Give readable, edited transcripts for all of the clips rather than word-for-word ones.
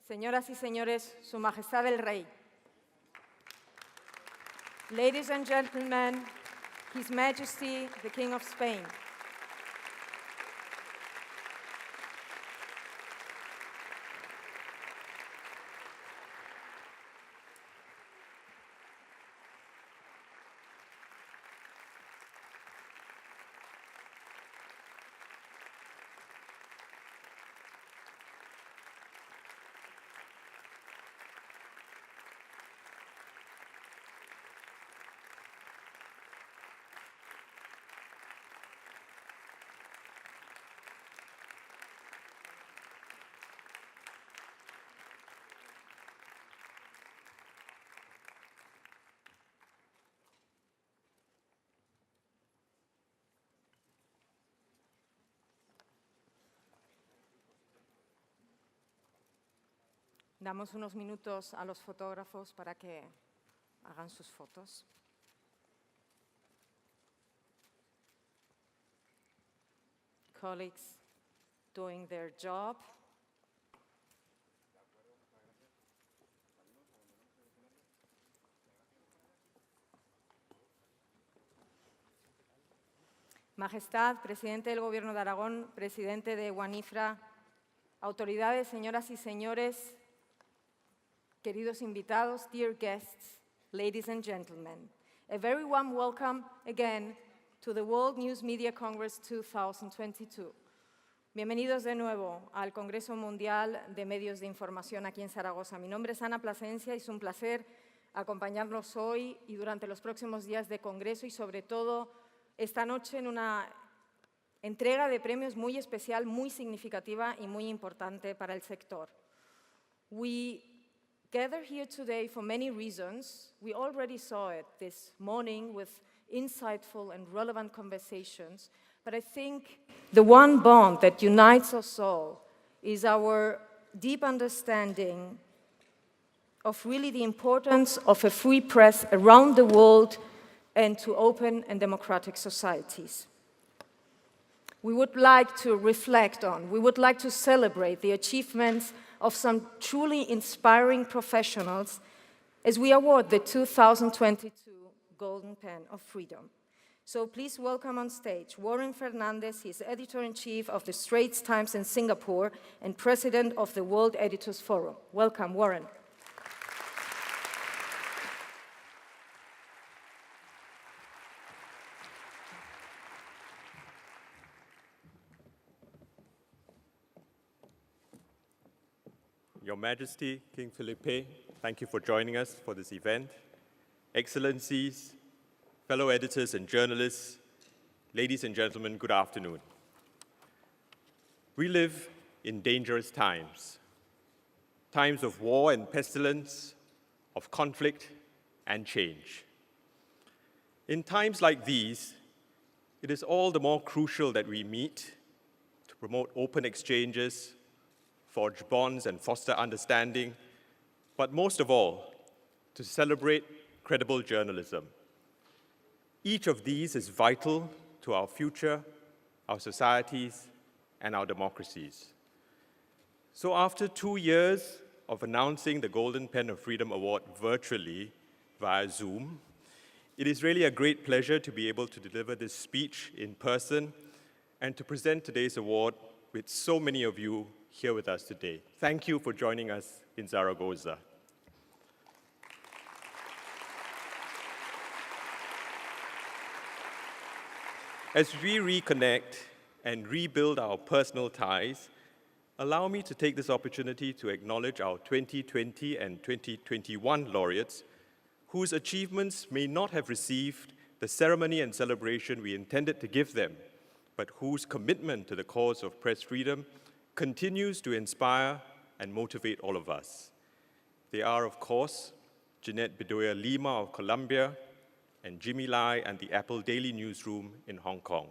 Señoras y señores, Su Majestad el Rey. Ladies and gentlemen, His Majesty, the King of Spain. Damos unos minutos a los fotógrafos para que hagan sus fotos. Colleagues doing their job. Majestad, Presidente del Gobierno de Aragón, Presidente de WANIFRA, autoridades, señoras y señores, queridos invitados, dear guests, ladies and gentlemen, a very warm welcome again to the World News Media Congress 2022. Bienvenidos de nuevo al Congreso Mundial de Medios de Información aquí en Zaragoza. Mi nombre es Ana Plasencia y es un placer acompañarnos hoy y durante los próximos días de Congreso y sobre todo esta noche en una entrega de premios muy especial, muy significativa y muy importante para el sector. We gather here today for many reasons. We already saw it this morning with insightful and relevant conversations, but I think the one bond that unites us all is our deep understanding of really the importance of a free press around the world and to open and democratic societies. We would like to reflect on, we would like to celebrate the achievements of some truly inspiring professionals as we award the 2022 Golden Pen of Freedom. So please welcome on stage Warren Fernandez. He is Editor-in-Chief of the Straits Times in Singapore and President of the World Editors Forum. Welcome, Warren. Your Majesty, King Felipe, thank you for joining us for this event. Excellencies, fellow editors and journalists, ladies and gentlemen, good afternoon. We live in dangerous times, times of war and pestilence, of conflict and change. In times like these, it is all the more crucial that we meet to promote open exchanges, forge bonds and foster understanding, but most of all, to celebrate credible journalism. Each of these is vital to our future, our societies, and our democracies. So after 2 years of announcing the Golden Pen of Freedom Award virtually via Zoom, it is really a great pleasure to be able to deliver this speech in person and to present today's award with so many of you here with us today. Thank you for joining us in Zaragoza. As we reconnect and rebuild our personal ties, allow me to take this opportunity to acknowledge our 2020 and 2021 laureates whose achievements may not have received the ceremony and celebration we intended to give them, but whose commitment to the cause of press freedom continues to inspire and motivate all of us. They are, of course, Jeanette Bedoya Lima of Colombia and Jimmy Lai and the Apple Daily Newsroom in Hong Kong.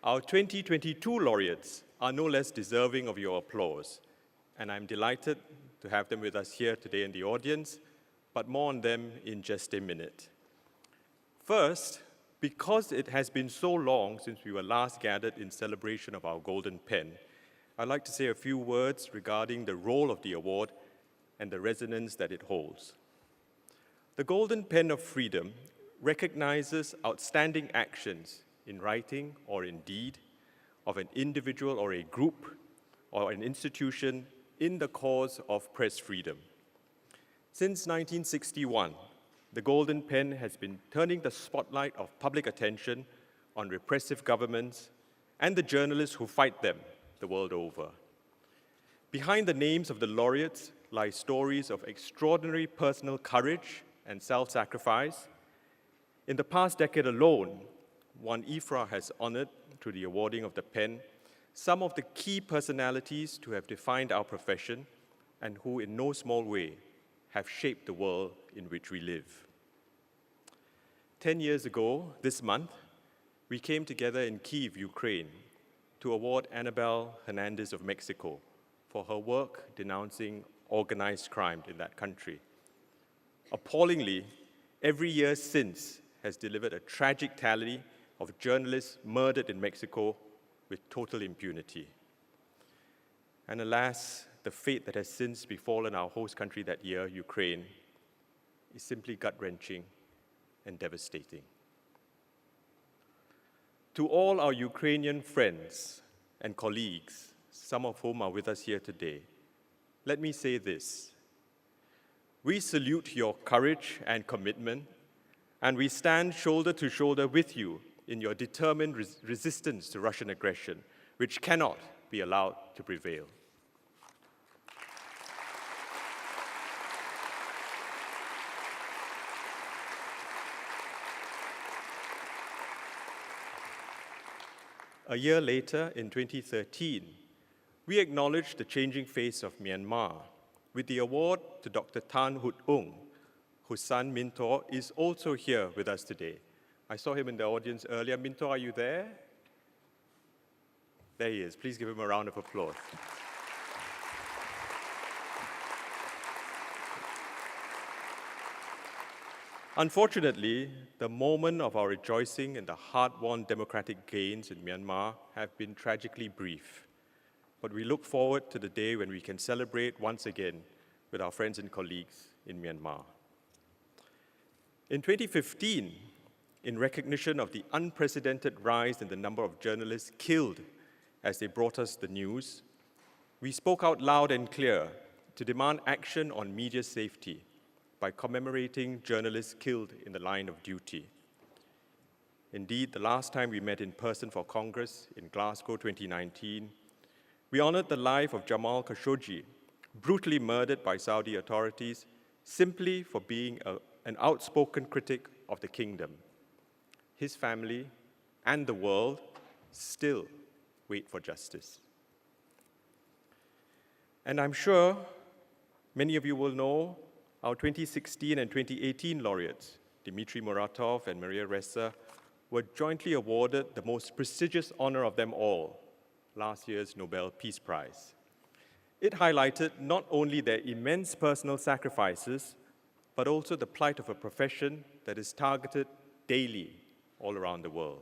Our 2022 laureates are no less deserving of your applause, and I'm delighted to have them with us here today in the audience, but more on them in just a minute. First, because it has been so long since we were last gathered in celebration of our Golden Pen, I'd like to say a few words regarding the role of the award and the resonance that it holds. The Golden Pen of Freedom recognizes outstanding actions in writing or in deed of an individual or a group or an institution in the cause of press freedom. Since 1961, the Golden Pen has been turning the spotlight of public attention on repressive governments and the journalists who fight them the world over. Behind the names of the laureates lie stories of extraordinary personal courage and self-sacrifice. In the past decade alone, One IFRA has honored, through the awarding of the pen, some of the key personalities to have defined our profession and who, in no small way, have shaped the world in which we live. 10 years ago, this month, we came together in Kyiv, Ukraine, to award Anabel Hernandez of Mexico for her work denouncing organized crime in that country. Appallingly, every year since has delivered a tragic tally of journalists murdered in Mexico with total impunity. And alas, the fate that has since befallen our host country that year, Ukraine, is simply gut-wrenching and devastating. To all our Ukrainian friends and colleagues, some of whom are with us here today, let me say this. We salute your courage and commitment, and we stand shoulder to shoulder with you in your determined resistance to Russian aggression, which cannot be allowed to prevail. A year later, in 2013, we acknowledged the changing face of Myanmar with the award to Dr. Tan Hut Ung, whose son Mintor is also here with us today. I saw him in the audience earlier. Mintor, are you there? There he is. Please give him a round of applause. Unfortunately, the moment of our rejoicing and the hard-won democratic gains in Myanmar have been tragically brief. But we look forward to the day when we can celebrate once again with our friends and colleagues in Myanmar. In 2015, in recognition of the unprecedented rise in the number of journalists killed as they brought us the news, we spoke out loud and clear to demand action on media safety by commemorating journalists killed in the line of duty. Indeed, the last time we met in person for Congress in Glasgow 2019, we honored the life of Jamal Khashoggi, brutally murdered by Saudi authorities simply for being an outspoken critic of the kingdom. His family and the world still wait for justice. And I'm sure many of you will know our 2016 and 2018 laureates, Dmitry Muratov and Maria Ressa, were jointly awarded the most prestigious honor of them all, last year's Nobel Peace Prize. It highlighted not only their immense personal sacrifices, but also the plight of a profession that is targeted daily all around the world.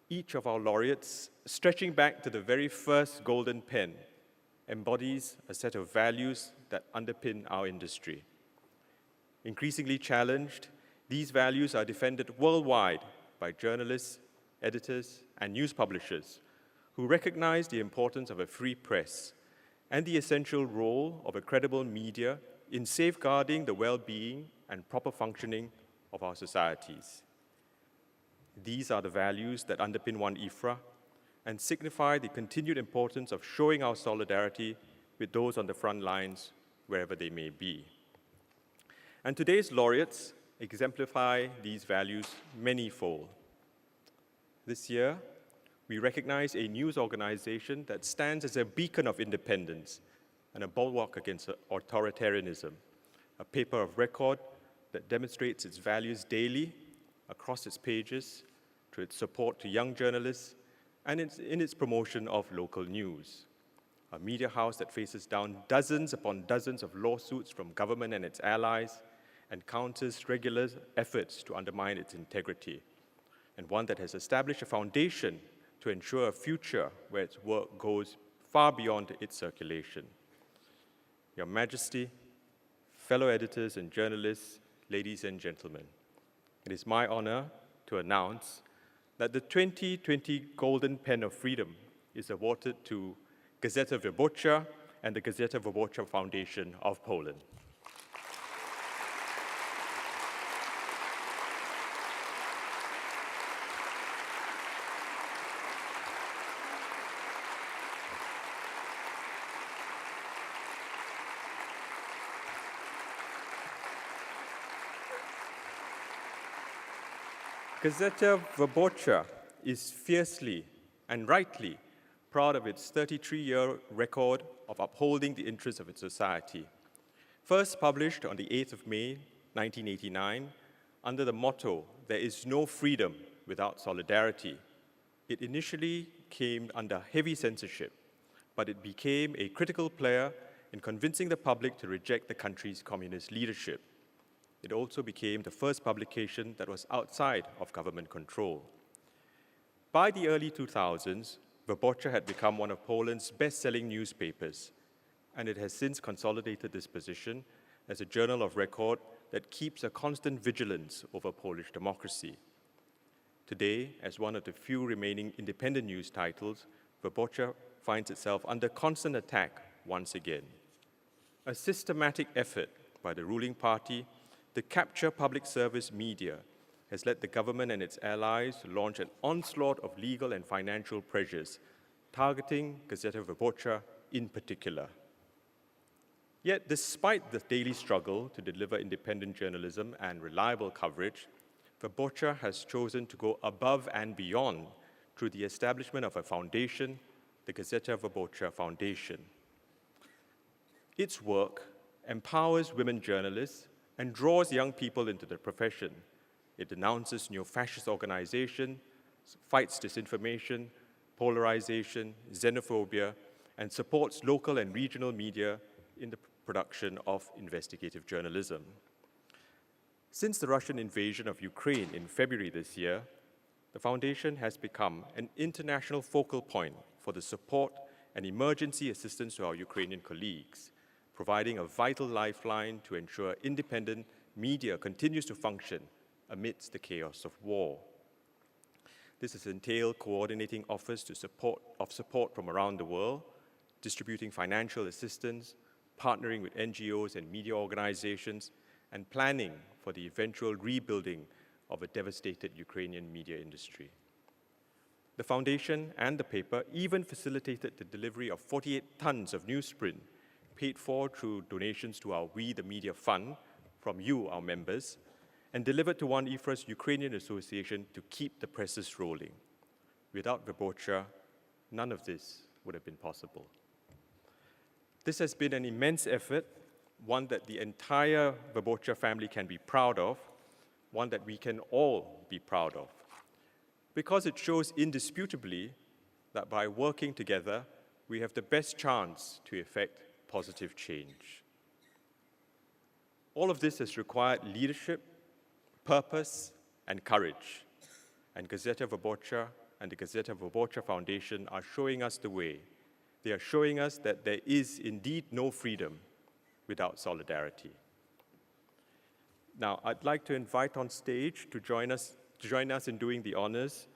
Each of our laureates, stretching back to the very first Golden Pen, embodies a set of values that underpin our industry. Increasingly challenged, these values are defended worldwide by journalists, editors, and news publishers who recognize the importance of a free press and the essential role of a credible media in safeguarding the well-being and proper functioning of our societies. These are the values that underpin One IFRA and signify the continued importance of showing our solidarity with those on the front lines, wherever they may be. And today's laureates exemplify these values manyfold. This year, we recognize a news organization that stands as a beacon of independence and a bulwark against authoritarianism, a paper of record that demonstrates its values daily across its pages through its support to young journalists and in its promotion of local news. A media house that faces down dozens upon dozens of lawsuits from government and its allies, and counters regular efforts to undermine its integrity, and one that has established a foundation to ensure a future where its work goes far beyond its circulation. Your Majesty, fellow editors and journalists, ladies and gentlemen, it is my honor to announce that the 2020 Golden Pen of Freedom is awarded to Gazeta Wyborcza and the Gazeta Wyborcza Foundation of Poland. Gazeta Wyborcza is fiercely and rightly proud of its 33-year record of upholding the interests of its society. First published on the 8th of May, 1989, under the motto, "There is no freedom without solidarity," it initially came under heavy censorship, but it became a critical player in convincing the public to reject the country's communist leadership. It also became the first publication that was outside of government control. By the early 2000s, Wyborcza had become one of Poland's best-selling newspapers, and it has since consolidated this position as a journal of record that keeps a constant vigilance over Polish democracy. Today, as one of the few remaining independent news titles, Wyborcza finds itself under constant attack once again. A systematic effort by the ruling party to capture public service media has led the government and its allies to launch an onslaught of legal and financial pressures, targeting Gazeta Wyborcza in particular. Yet, despite the daily struggle to deliver independent journalism and reliable coverage, Wyborcza has chosen to go above and beyond through the establishment of a foundation, the Gazeta Wyborcza Foundation. Its work empowers women journalists and draws young people into the profession. It denounces neo-fascist organizations, fights disinformation, polarization, xenophobia, and supports local and regional media in the production of investigative journalism. Since the Russian invasion of Ukraine in February this year, the Foundation has become an international focal point for the support and emergency assistance to our Ukrainian colleagues, providing a vital lifeline to ensure independent media continues to function amidst the chaos of war. This has entailed coordinating offers of support from around the world, distributing financial assistance, partnering with NGOs and media organizations, and planning for the eventual rebuilding of a devastated Ukrainian media industry. The Foundation and the paper even facilitated the delivery of 48 tons of newsprint, paid for through donations to our We the Media Fund from you, our members, and delivered to One IFRA's Ukrainian Association to keep the presses rolling. Without Wyborcza, none of this would have been possible. This has been an immense effort, one that the entire Wyborcza family can be proud of, one that we can all be proud of, because it shows indisputably that by working together, we have the best chance to effect positive change. All of this has required leadership, purpose, and courage. And Gazeta Wyborcza and the Gazeta Wyborcza Foundation are showing us the way. They are showing us that there is indeed no freedom without solidarity. Now, I'd like to invite on stage to join us in doing the honors.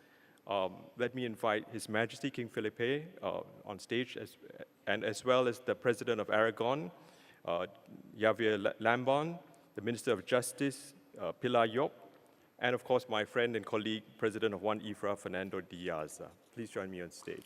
Let me invite His Majesty King Felipe on stage, as well as the President of Aragon, Javier Lambon, the Minister of Justice, Pilar Llop, and of course my friend and colleague, President of One IFRA, Fernando Diaz. Please join me on stage.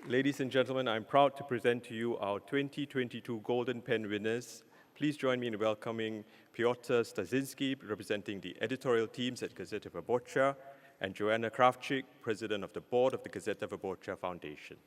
Ladies and gentlemen, I'm proud to present to you our 2022 Golden Pen winners. Please join me in welcoming Piotr Stasinski, representing the editorial teams at Gazeta Wyborcza, and Joanna Krawczyk, President of the Board of the Gazeta Wyborcza Foundation.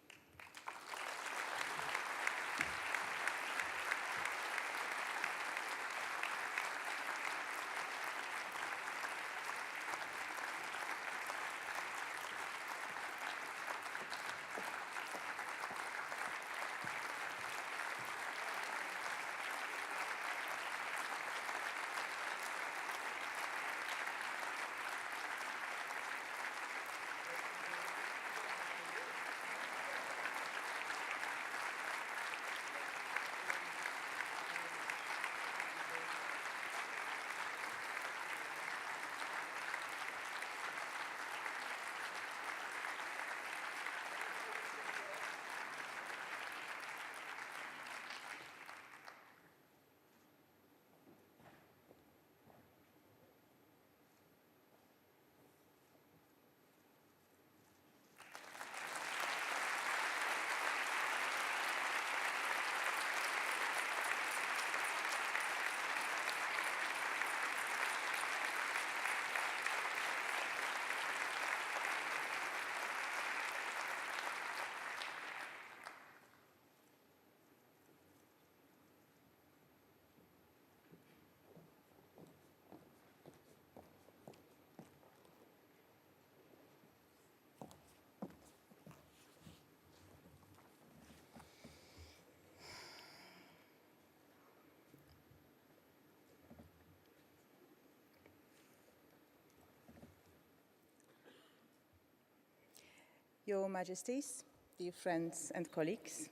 Your Majesties, dear friends and colleagues,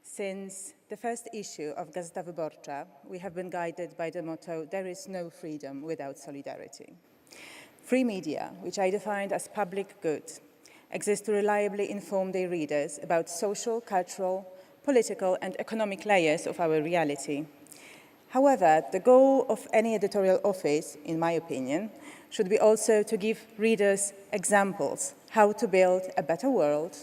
since the first issue of Gazeta Wyborcza, we have been guided by the motto, "There is no freedom without solidarity." Free media, which I defined as public good, exist to reliably inform their readers about social, cultural, political, and economic layers of our reality. However, the goal of any editorial office, in my opinion, should be also to give readers examples how to build a better world,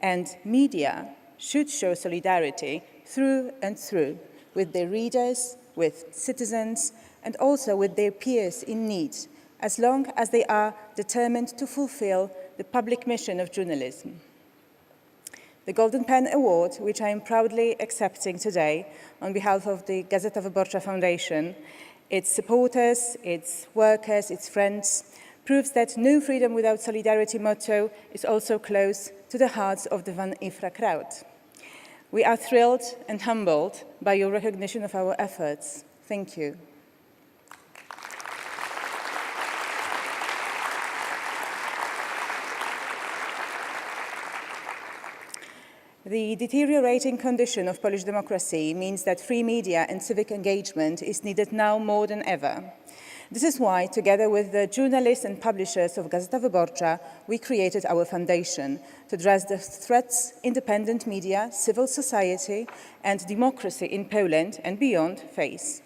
and media should show solidarity through and through with their readers, with citizens, and also with their peers in need, as long as they are determined to fulfill the public mission of journalism. The Golden Pen Award, which I am proudly accepting today on behalf of the Gazeta Wyborcza Foundation, its supporters, its workers, its friends, proves that no freedom without solidarity motto is also close to the hearts of the Van Ifra crowd. We are thrilled and humbled by your recognition of our efforts. Thank you. The deteriorating condition of Polish democracy means that free media and civic engagement is needed now more than ever. This is why, together with the journalists and publishers of Gazeta Wyborcza, we created our foundation to address the threats independent media, civil society, and democracy in Poland and beyond face.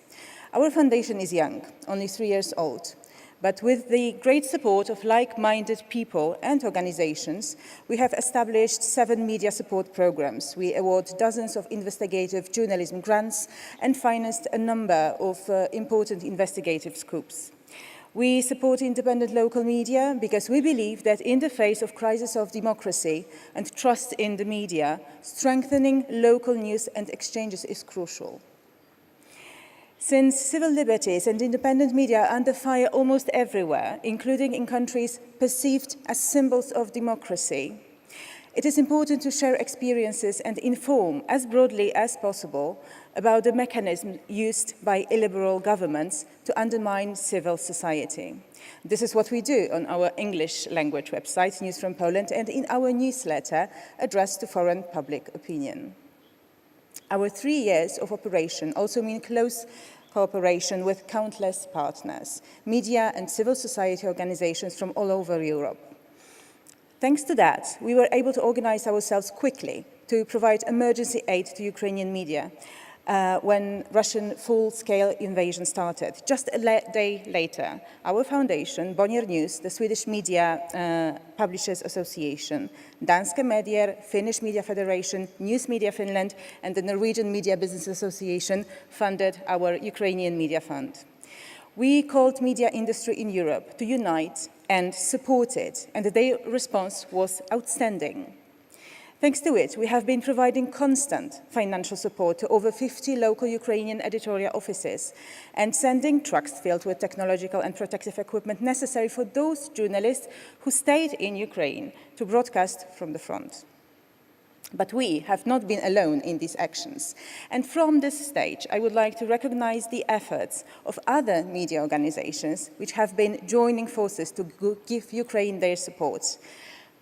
Our foundation is young, only 3 years old. But with the great support of like-minded people and organizations, we have established 7 media support programs. We award dozens of investigative journalism grants and financed a number of important investigative scoops. We support independent local media because we believe that in the face of crisis of democracy and trust in the media, strengthening local news and exchanges is crucial. Since civil liberties and independent media are under fire almost everywhere, including in countries perceived as symbols of democracy, it is important to share experiences and inform as broadly as possible about the mechanism used by illiberal governments to undermine civil society. This is what we do on our English language website, News from Poland, and in our newsletter addressed to foreign public opinion. Our 3 years of operation also mean close cooperation with countless partners, media and civil society organizations from all over Europe. Thanks to that, we were able to organize ourselves quickly to provide emergency aid to Ukrainian media when Russian full-scale invasion started. Just a day later, our foundation, Bonnier News, the Swedish Media Publishers Association, Danske Medier, Finnish Media Federation, News Media Finland, and the Norwegian Media Business Association funded our Ukrainian Media Fund. We called media industry in Europe to unite and support it, and their response was outstanding. Thanks to it, we have been providing constant financial support to over 50 local Ukrainian editorial offices and sending trucks filled with technological and protective equipment necessary for those journalists who stayed in Ukraine to broadcast from the front. But we have not been alone in these actions. And from this stage, I would like to recognize the efforts of other media organizations which have been joining forces to give Ukraine their support.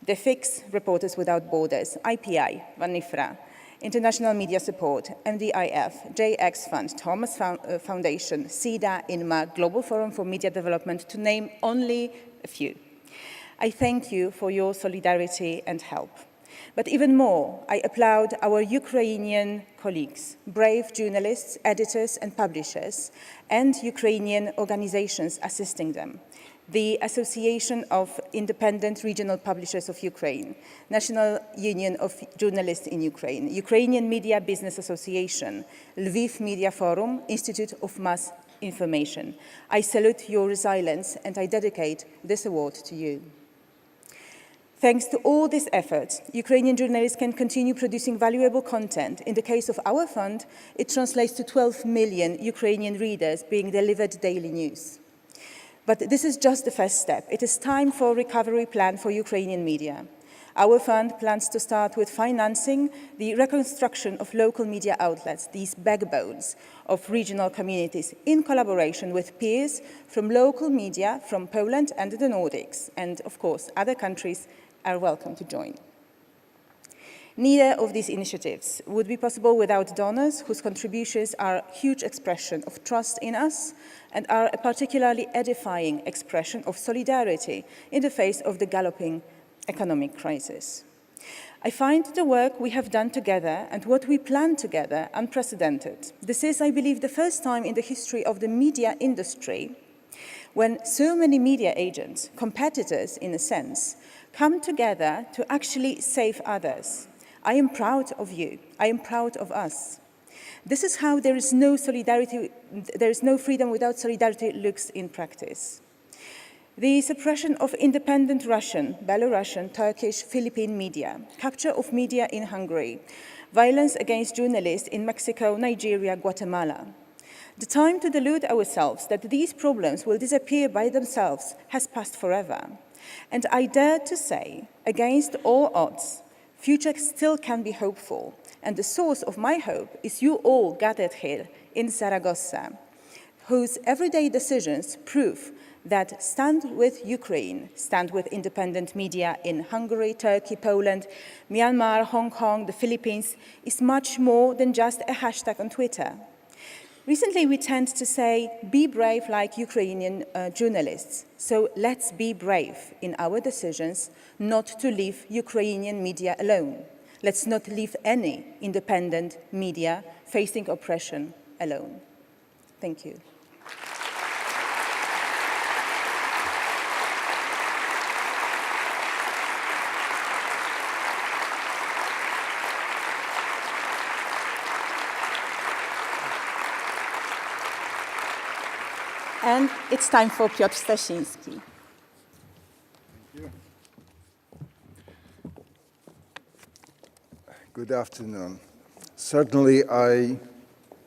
The FIX, Reporters Without Borders, IPI, Van Ifra, International Media Support, MDIF, JX Fund, Thomas Foundation, CIDA, INMA, Global Forum for Media Development, to name only a few. I thank you for your solidarity and help. But even more, I applaud our Ukrainian colleagues, brave journalists, editors and publishers, and Ukrainian organizations assisting them. The Association of Independent Regional Publishers of Ukraine, National Union of Journalists in Ukraine, Ukrainian Media Business Association, Lviv Media Forum, Institute of Mass Information. I salute your resilience and I dedicate this award to you. Thanks to all these efforts, Ukrainian journalists can continue producing valuable content. In the case of our fund, it translates to 12 million Ukrainian readers being delivered daily news. But this is just the first step. It is time for a recovery plan for Ukrainian media. Our fund plans to start with financing the reconstruction of local media outlets, these backbones of regional communities, in collaboration with peers from local media from Poland and the Nordics, and of course other countries are welcome to join. Neither of these initiatives would be possible without donors whose contributions are a huge expression of trust in us and are a particularly edifying expression of solidarity in the face of the galloping economic crisis. I find the work we have done together and what we plan together unprecedented. This is, I believe, the first time in the history of the media industry when so many media agents, competitors in a sense, come together to actually save others. I am proud of you. I am proud of us. This is how there is no freedom without solidarity looks in practice. The suppression of independent Russian, Belarusian, Turkish, Philippine media, capture of media in Hungary, violence against journalists in Mexico, Nigeria, Guatemala. The time to delude ourselves that these problems will disappear by themselves has passed forever. And I dare to say, against all odds, future still can be hopeful, and the source of my hope is you all gathered here in Zaragoza, whose everyday decisions prove that stand with Ukraine, stand with independent media in Hungary, Turkey, Poland, Myanmar, Hong Kong, the Philippines, is much more than just a hashtag on Twitter. Recently, we tend to say, be brave like Ukrainian journalists. So let's be brave in our decisions not to leave Ukrainian media alone. Let's not leave any independent media facing oppression alone. Thank you. And it's time for Piotr Stasiński. Good afternoon. Certainly, I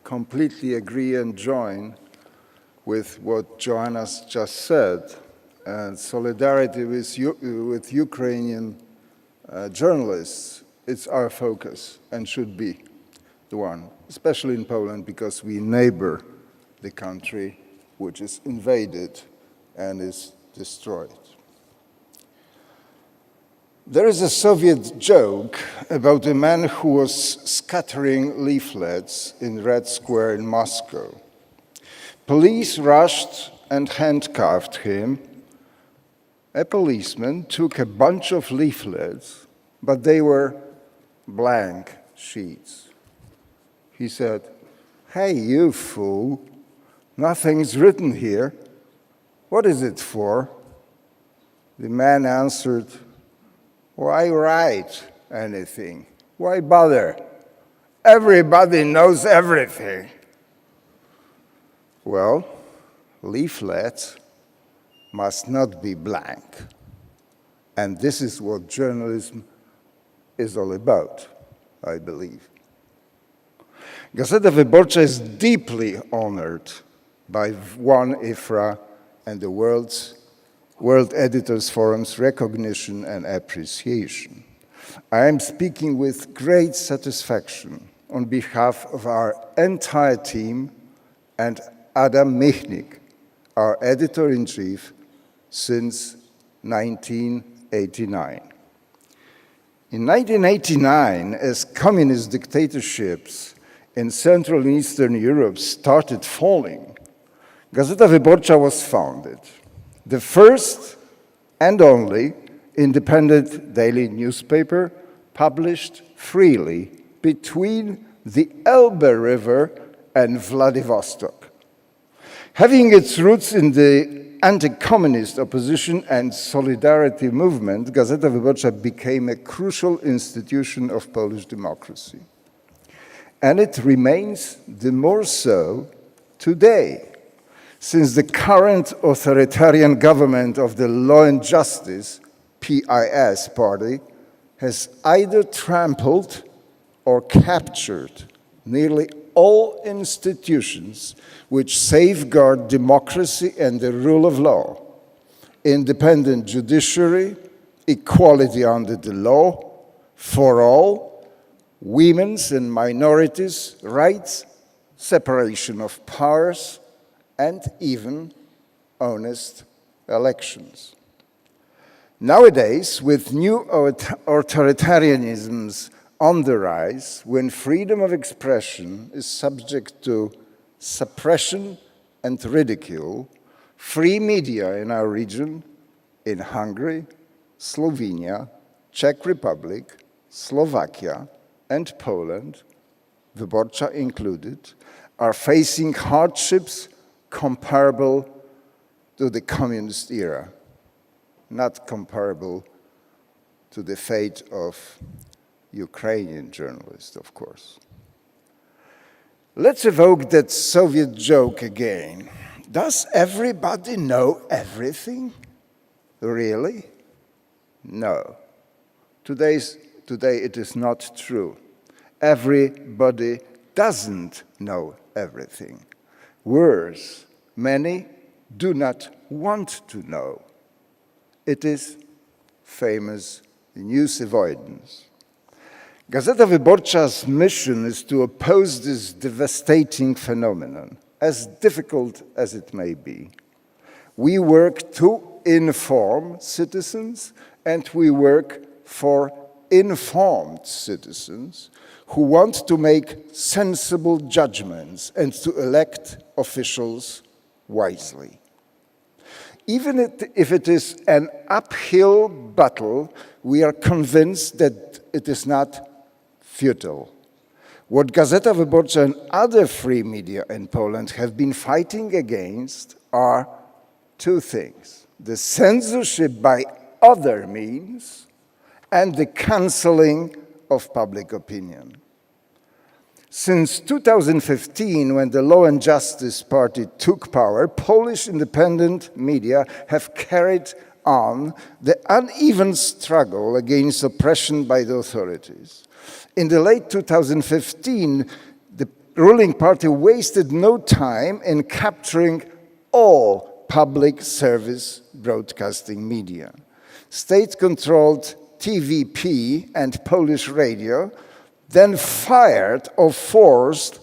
completely agree and join with what Joanna's just said. And solidarity with Ukrainian journalists, it's our focus and should be the one, especially in Poland, because we neighbor the country which is invaded and is destroyed. There is a Soviet joke about a man who was scattering leaflets in Red Square in Moscow. Police rushed and handcuffed him. A policeman took a bunch of leaflets, but they were blank sheets. He said, "Hey, you fool, nothing's written here. What is it for?" The man answered, "Why write anything? Why bother? Everybody knows everything." Well, leaflets must not be blank. And this is what journalism is all about, I believe. Gazeta Wyborcza is deeply honored by One IFRA and the World Editors Forum's recognition and appreciation. I am speaking with great satisfaction on behalf of our entire team and Adam Michnik, our editor-in-chief since 1989. In 1989, as communist dictatorships in Central and Eastern Europe started falling, Gazeta Wyborcza was founded, the first and only independent daily newspaper published freely between the Elbe River and Vladivostok. Having its roots in the anti-communist opposition and solidarity movement, Gazeta Wyborcza became a crucial institution of Polish democracy. And it remains the more so today, since the current authoritarian government of the Law and Justice, PiS party, has either trampled or captured nearly all institutions which safeguard democracy and the rule of law: independent judiciary, equality under the law for all, women's and minorities' rights, separation of powers, and even honest elections. Nowadays, with new authoritarianisms on the rise, when freedom of expression is subject to suppression and ridicule, free media in our region, in Hungary, Slovenia, Czech Republic, Slovakia, and Poland, Wyborcza included, are facing hardships comparable to the communist era, not comparable to the fate of Ukrainian journalists, of course. Let's evoke that Soviet joke again. Does everybody know everything? Really? No. Today it is not true. Everybody doesn't know everything. Worse, many do not want to know. It is famous news avoidance. Gazeta Wyborcza's mission is to oppose this devastating phenomenon, as difficult as it may be. We work to inform citizens, and we work for informed citizens who want to make sensible judgments and to elect officials wisely. Even if it is an uphill battle, we are convinced that it is not futile. What Gazeta Wyborcza and other free media in Poland have been fighting against are two things: the censorship by other means and the cancelling of public opinion. Since 2015, when the Law and Justice Party took power, Polish independent media have carried on the uneven struggle against oppression by the authorities. In the late 2015, the ruling party wasted no time in capturing all public service broadcasting media. State-controlled TVP and Polish radio then fired or forced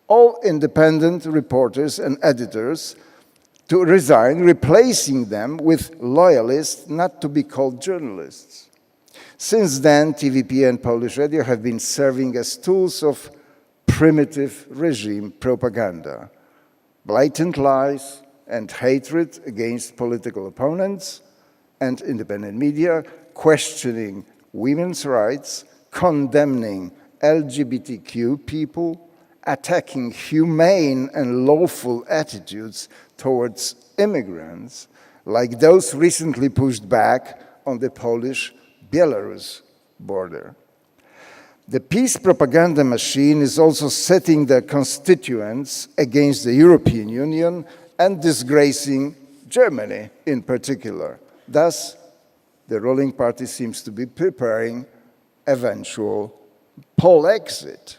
all independent reporters and editors to resign, replacing them with loyalists not to be called journalists. Since then, TVP and Polish radio have been serving as tools of primitive regime propaganda, blatant lies and hatred against political opponents and independent media, questioning women's rights, condemning LGBTQ people, attacking humane and lawful attitudes towards immigrants, like those recently pushed back on the Polish-Belarus border. The peace propaganda machine is also setting their constituents against the European Union and disgracing Germany in particular. Thus, the ruling party seems to be preparing eventual poll exit.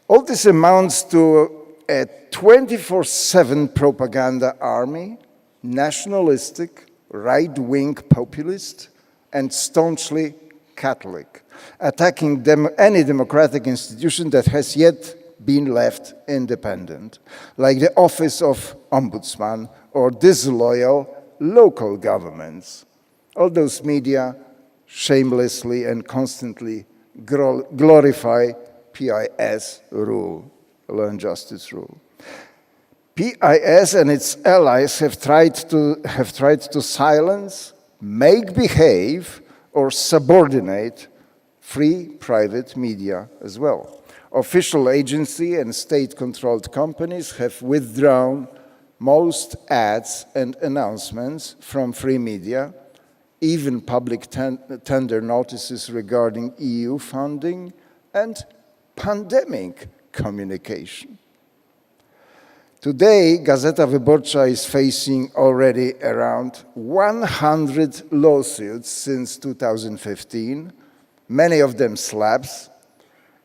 All this amounts to a 24/7 propaganda army, nationalistic, right-wing populist, and staunchly Catholic, attacking any democratic institution that has yet been left independent, like the office of ombudsman or disloyal local governments. All those media shamelessly and constantly glorify PIS rule, Law and Justice rule. PIS and its allies have tried to silence, make behave, or subordinate free private media as well. Official agency and state-controlled companies have withdrawn most ads and announcements from free media, even public tender notices regarding EU funding and pandemic communication. Today, Gazeta Wyborcza is facing already around 100 lawsuits since 2015, many of them slabs,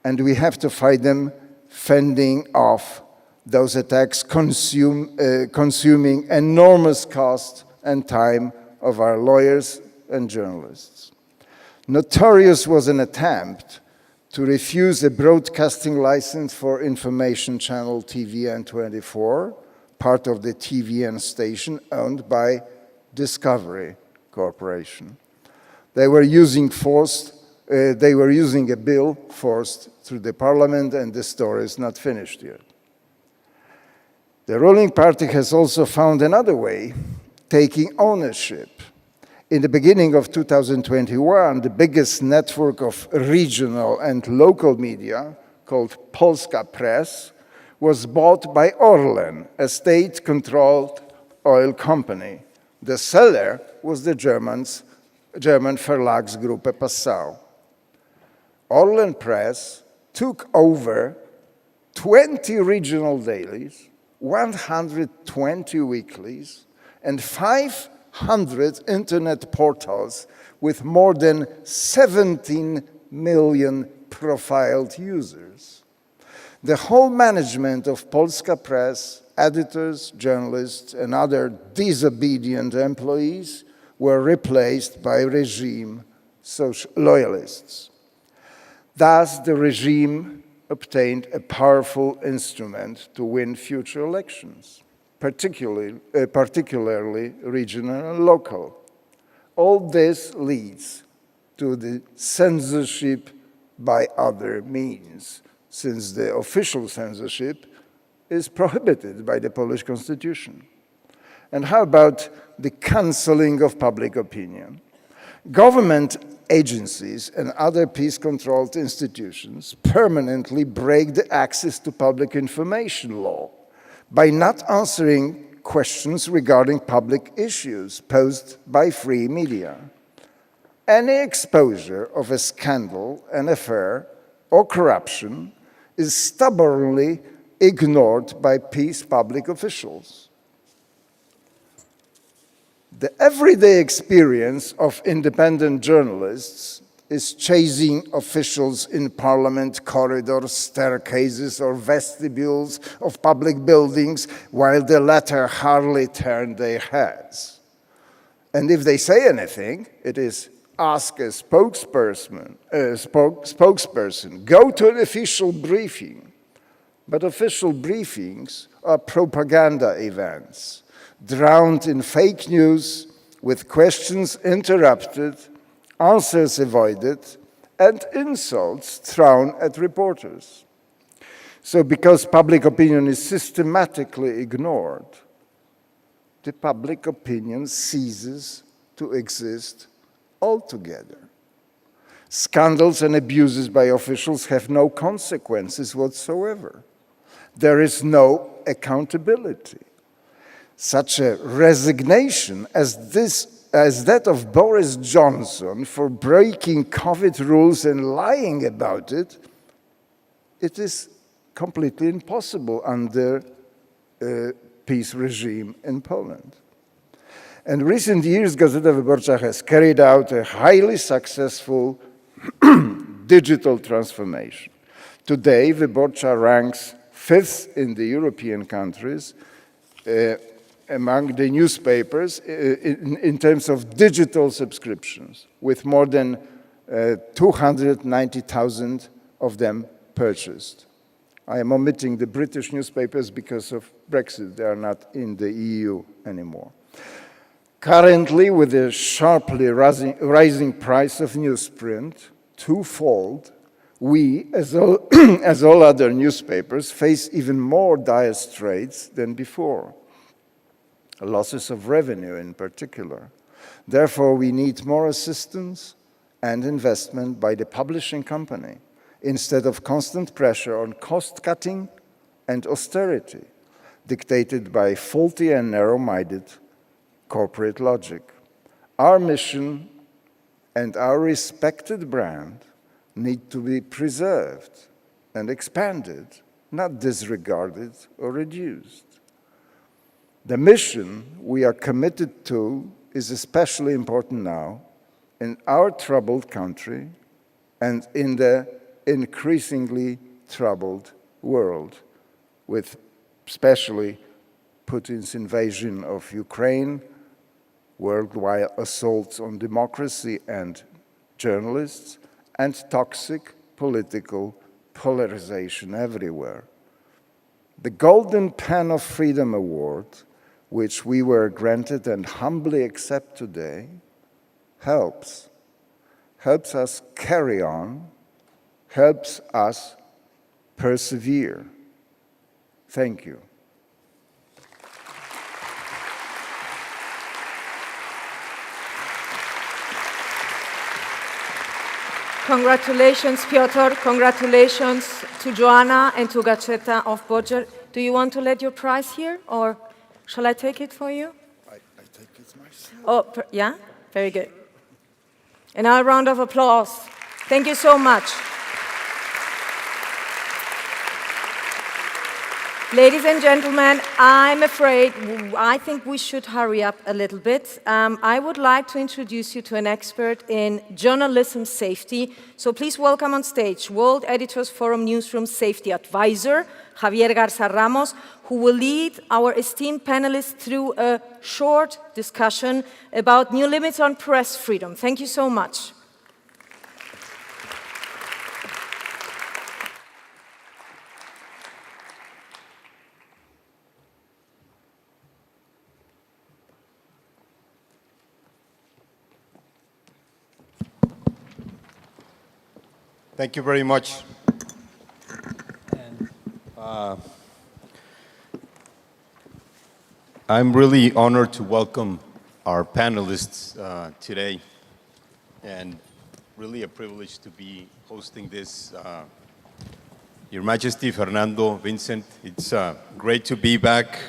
and we have to fight them fending off those attacks, consuming enormous cost and time of our lawyers and journalists. Notorious was an attempt to refuse a broadcasting license for information channel TVN24, part of the TVN station owned by Discovery Corporation. They were using a bill forced through the parliament, and the story is not finished yet. The ruling party has also found another way, taking ownership. In the beginning of 2021, the biggest network of regional and local media, called Polska Press, was bought by Orlen, a state-controlled oil company. The seller was the German Verlagsgruppe Passau. Orlen Press took over 20 regional dailies, 120 weeklies, and 500 internet portals with more than 17 million profiled users. The whole management of Polska Press, editors, journalists, and other disobedient employees were replaced by regime loyalists. Thus, the regime obtained a powerful instrument to win future elections, particularly regional and local. All this leads to the censorship by other means, since the official censorship is prohibited by the Polish constitution. And how about the cancelling of public opinion? Government agencies and other peace-controlled institutions permanently break the access to public information law by not answering questions regarding public issues posed by free media. Any exposure of a scandal, an affair, or corruption is stubbornly ignored by peace public officials. The everyday experience of independent journalists is chasing officials in parliament corridors, staircases, or vestibules of public buildings while the latter hardly turn their heads. And if they say anything, it is ask a spokesperson, go to an official briefing. But official briefings are propaganda events, drowned in fake news, with questions interrupted, answers avoided, and insults thrown at reporters. So because public opinion is systematically ignored, the public opinion ceases to exist altogether. Scandals and abuses by officials have no consequences whatsoever. There is no accountability. Such a resignation as that of Boris Johnson for breaking COVID rules and lying about it, it is completely impossible under a peace regime in Poland. In recent years, Gazeta Wyborcza has carried out a highly successful digital transformation. Today, Wyborcza ranks 5th in the European countries among the newspapers in terms of digital subscriptions, with more than 290,000 of them purchased. I am omitting the British newspapers because of Brexit. They are not in the EU anymore. Currently, with the sharply rising price of newsprint, twofold, we, as all other newspapers, face even more dire straits than before. Losses of revenue in particular. Therefore, we need more assistance and investment by the publishing company instead of constant pressure on cost-cutting and austerity dictated by faulty and narrow-minded corporate logic. Our mission and our respected brand need to be preserved and expanded, not disregarded or reduced. The mission we are committed to is especially important now in our troubled country and in the increasingly troubled world, with especially Putin's invasion of Ukraine, worldwide assaults on democracy and journalists, and toxic political polarization everywhere. The Golden Pen of Freedom Award, which we were granted and humbly accept today, helps us carry on, helps us persevere. Thank you. Congratulations, Piotr. Congratulations to Joanna and to Gazeta of Boger. Do you want to let your prize here, or shall I take it for you? I take it myself. Oh, yeah? Very good. And now a round of applause. Thank you so much. Ladies and gentlemen, I'm afraid I think we should hurry up a little bit. I would like to introduce you to an expert in journalism safety. So please welcome on stage World Editors Forum Newsroom Safety Advisor, Javier Garza Ramos, who will lead our esteemed panelists through a short discussion about new limits on press freedom. Thank you so much. Thank you very much. I'm really honored to welcome our panelists today, and really a privilege to be hosting this. Your Majesty, Fernando, Vincent, it's great to be back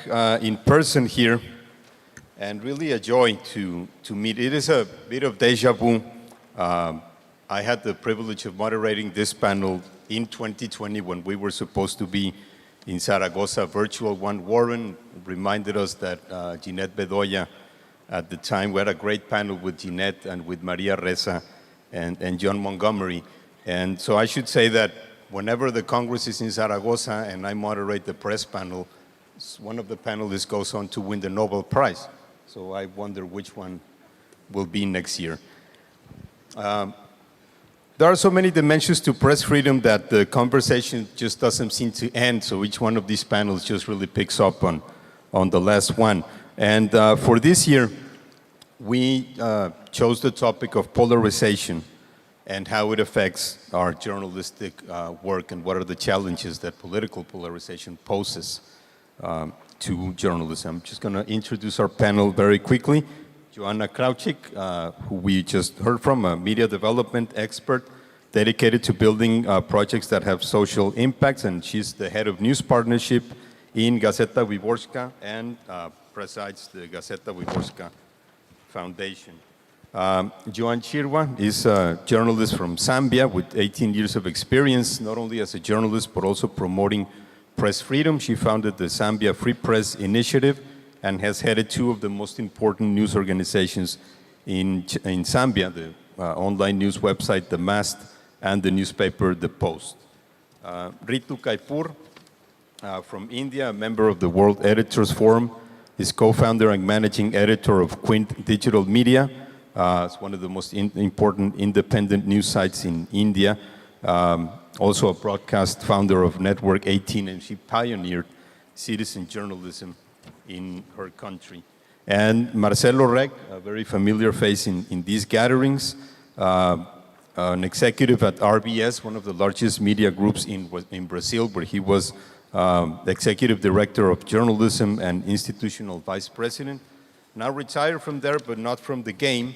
in person here, and really a joy to meet. It is a bit of deja vu. I had the privilege of moderating this panel in 2020 when we were supposed to be in Zaragoza, virtual one. Warren reminded us that Ginette Bedoya, at the time, we had a great panel with Ginette and with Maria Reza and John Montgomery. And so I should say that whenever the Congress is in Zaragoza and I moderate the press panel, one of the panelists goes on to win the Nobel Prize. So I wonder which one will be next year. There are so many dimensions to press freedom that the conversation just doesn't seem to end, so each one of these panels just really picks up on the last one. And for this year, we chose the topic of polarization and how it affects our journalistic work and what are the challenges that political polarization poses to journalism. I'm just going to introduce our panel very quickly. Joanna Krawczyk, who we just heard from, a media development expert dedicated to building projects that have social impacts, and she's the head of news partnership in Gazeta Wyborcza and presides the Gazeta Wyborcza Foundation. Joan Chirwa is a journalist from Zambia with 18 years of experience, not only as a journalist, but also promoting press freedom. She founded the Zambia Free Press Initiative and has headed two of the most important news organizations in Zambia, the online news website, The Mast, and the newspaper, The Post. Ritu Kaipur from India, a member of the World Editors Forum, is co-founder and managing editor of Quint Digital Media. It's one of the most important independent news sites in India. Also a broadcast founder of Network 18, and she pioneered citizen journalism in her country. And Marcelo Reg, a very familiar face in these gatherings, an executive at RBS, one of the largest media groups in Brazil, where he was executive director of journalism and institutional vice president. Now retired from there, but not from the game.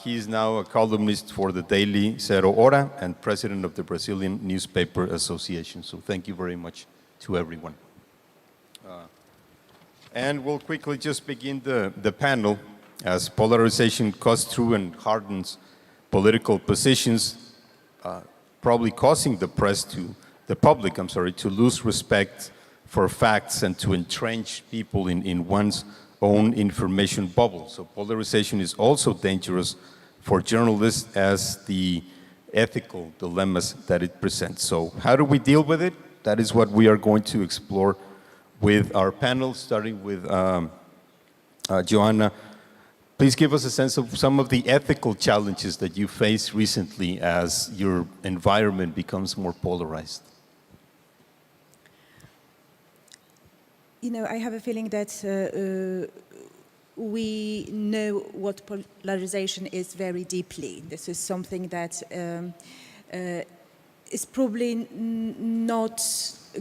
He is now a columnist for the daily Zero Hora and president of the Brazilian Newspaper Association. So thank you very much to everyone. And we'll quickly just begin the panel as polarization cuts through and hardens political positions, probably causing the public to lose respect for facts and to entrench people in one's own information bubble. So polarization is also dangerous for journalists as the ethical dilemmas that it presents. So how do we deal with it? That is what we are going to explore with our panel, starting with Joanna. Please give us a sense of some of the ethical challenges that you faced recently as your environment becomes more polarized. You know, I have a feeling that we know what polarization is very deeply. This is something that is probably not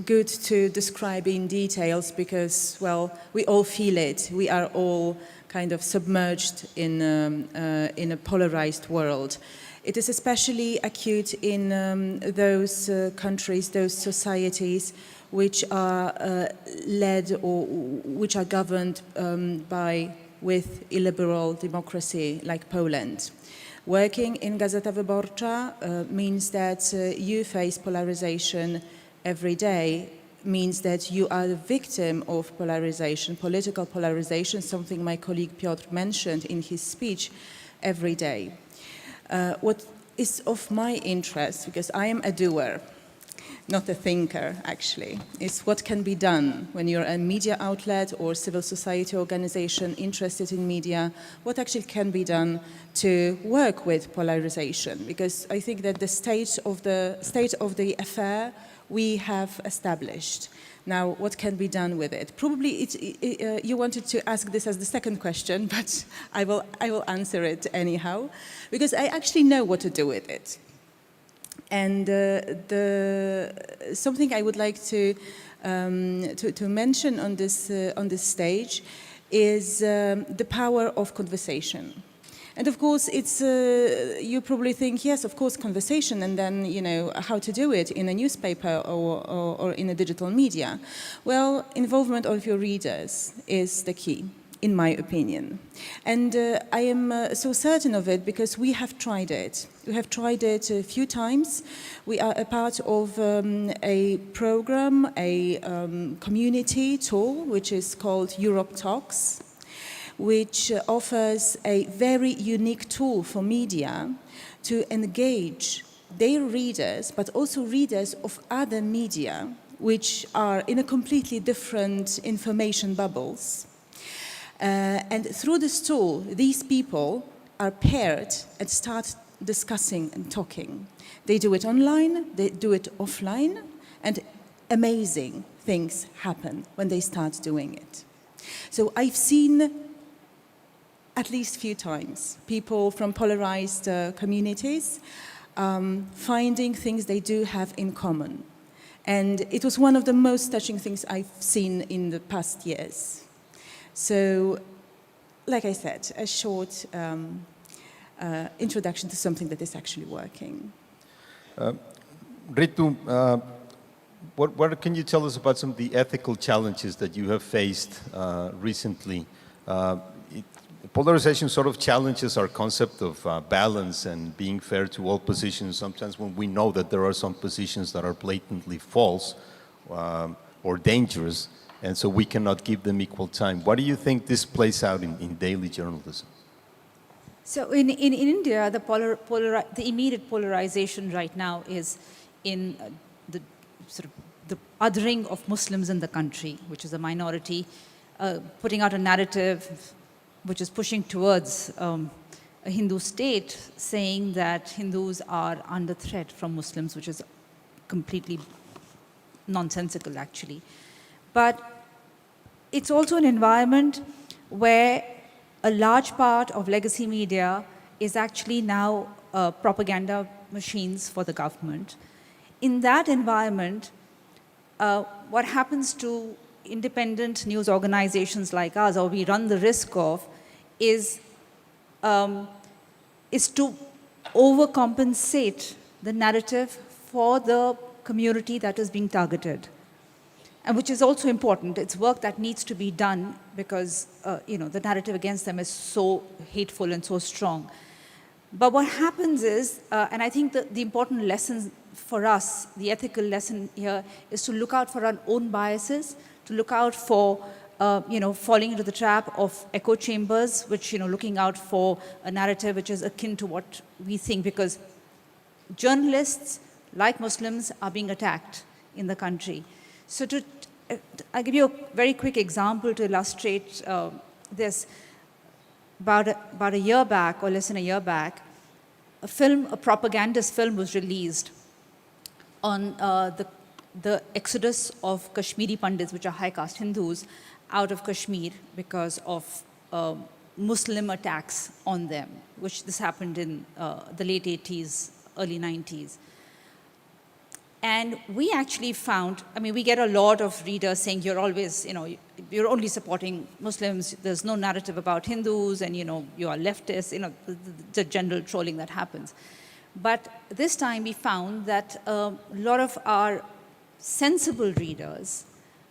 good to describe in details because, well, we all feel it. We are all kind of submerged in a polarized world. It is especially acute in those countries, those societies which are led or which are governed with illiberal democracy like Poland. Working in Gazeta Wyborcza means that you face polarization every day, means that you are the victim of polarization, political polarization, something my colleague Piotr mentioned in his speech, every day. What is of my interest, because I am a doer, not a thinker actually, is what can be done when you're a media outlet or civil society organization interested in media, what actually can be done to work with polarization, because I think that the state of the affair we have established. Now, what can be done with it? Probably you wanted to ask this as the second question, but I will answer it anyhow, because I actually know what to do with it. And something I would like to mention on this stage is the power of conversation. And of course, it's you probably think, yes, of course, conversation, and then how to do it in a newspaper or in a digital media. Well, involvement of your readers is the key, in my opinion. And I am so certain of it because we have tried it. We have tried it a few times. We are a part of a program, a community tool, which is called Europe Talks, which offers a very unique tool for media to engage their readers, but also readers of other media, which are in a completely different information bubbles. And through this tool, these people are paired and start discussing and talking. They do it online, they do it offline, and amazing things happen when they start doing it. So I've seen at least a few times people from polarized communities finding things they do have in common. And it was one of the most touching things I've seen in the past years. So, like I said, a short introduction to something that is actually working. Ritu, what can you tell us about some of the ethical challenges that you have faced recently? Polarization sort of challenges our concept of balance and being fair to all positions. Sometimes when we know that there are some positions that are blatantly false or dangerous, and so we cannot give them equal time. What do you think this plays out in daily journalism? So in India, the immediate polarization right now is in the sort of the othering of Muslims in the country, which is a minority, putting out a narrative which is pushing towards a Hindu state, saying that Hindus are under threat from Muslims, which is completely nonsensical, actually. But it's also an environment where a large part of legacy media is actually now propaganda machines for the government. In that environment, what happens to independent news organizations like us, or we run the risk of, is to overcompensate the narrative for the community that is being targeted, and which is also important. It's work that needs to be done because the narrative against them is so hateful and so strong. But what happens is, and I think the important lesson for us, the ethical lesson here, is to look out for our own biases, to look out for falling into the trap of echo chambers, which, looking out for a narrative which is akin to what we think, because journalists, like Muslims, are being attacked in the country. So I'll give you a very quick example to illustrate this. About a year back, or less than a year back, a propagandist film was released on the exodus of Kashmiri Pandits, which are high caste Hindus, out of Kashmir because of Muslim attacks on them, which this happened in the late 80s, early 90s. And we actually found, I mean, we get a lot of readers saying you're always, you're only supporting Muslims, there's no narrative about Hindus, and, you are leftist, the general trolling that happens. But this time we found that a lot of our sensible readers,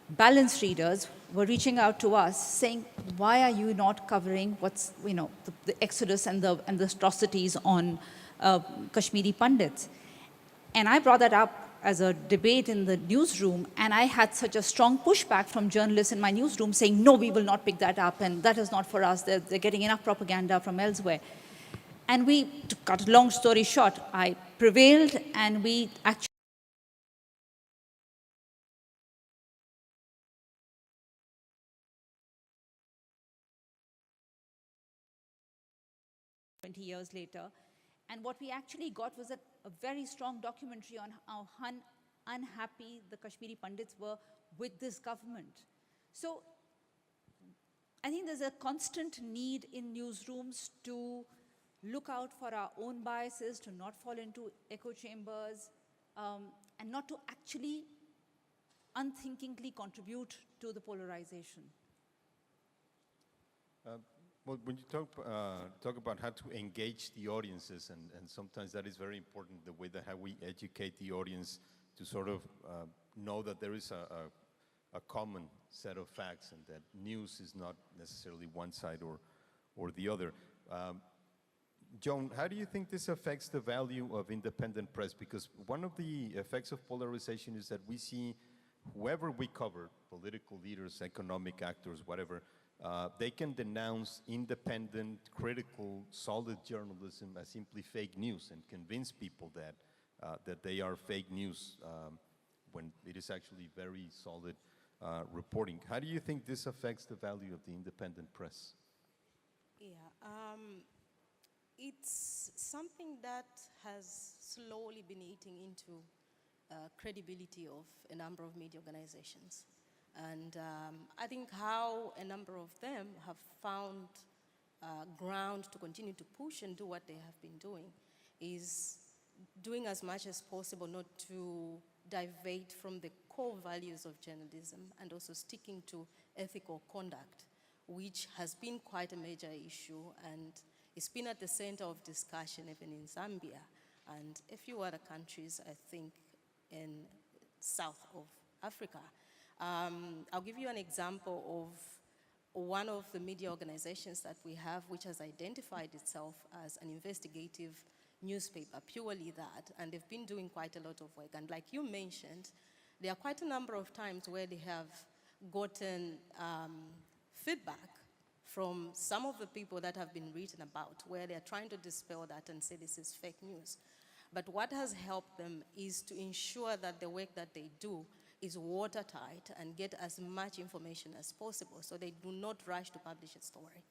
balanced readers, were reaching out to us saying, why are you not covering what's, the exodus and the atrocities on Kashmiri Pandits? And I brought that up as a debate in the newsroom, and I had such a strong pushback from journalists in my newsroom saying, no, we will not pick that up, and that is not for us, they're getting enough propaganda from elsewhere. And we, to cut a long story short, I prevailed, and we actually 20 years later. And what we actually got was a very strong documentary on how unhappy the Kashmiri Pandits were with this government. So I think there's a constant need in newsrooms to look out for our own biases, to not fall into echo chambers, and not to actually unthinkingly contribute to the polarization. Well, when you talk about how to engage the audiences, and sometimes that is very important, the way that how we educate the audience to sort of know that there is a common set of facts and that news is not necessarily one side or the other. Joan, how do you think this affects the value of independent press? Because one of the effects of polarization is that we see whoever we cover, political leaders, economic actors, whatever, they can denounce independent, critical, solid journalism as simply fake news and convince people that they are fake news when it is actually very solid reporting. How do you think this affects the value of the independent press? Yeah, it's something that has slowly been eating into credibility of a number of media organizations. And I think how a number of them have found ground to continue to push and do what they have been doing is doing as much as possible not to deviate from the core values of journalism and also sticking to ethical conduct, which has been quite a major issue, and it's been at the center of discussion even in Zambia and a few other countries, I think, in South of Africa. I'll give you an example of one of the media organizations that we have, which has identified itself as an investigative newspaper, purely that, and they've been doing quite a lot of work. And like you mentioned, there are quite a number of times where they have gotten feedback from some of the people that have been written about, where they're trying to dispel that and say this is fake news. But what has helped them is to ensure that the work that they do is watertight and get as much information as possible, so they do not rush to publish a story.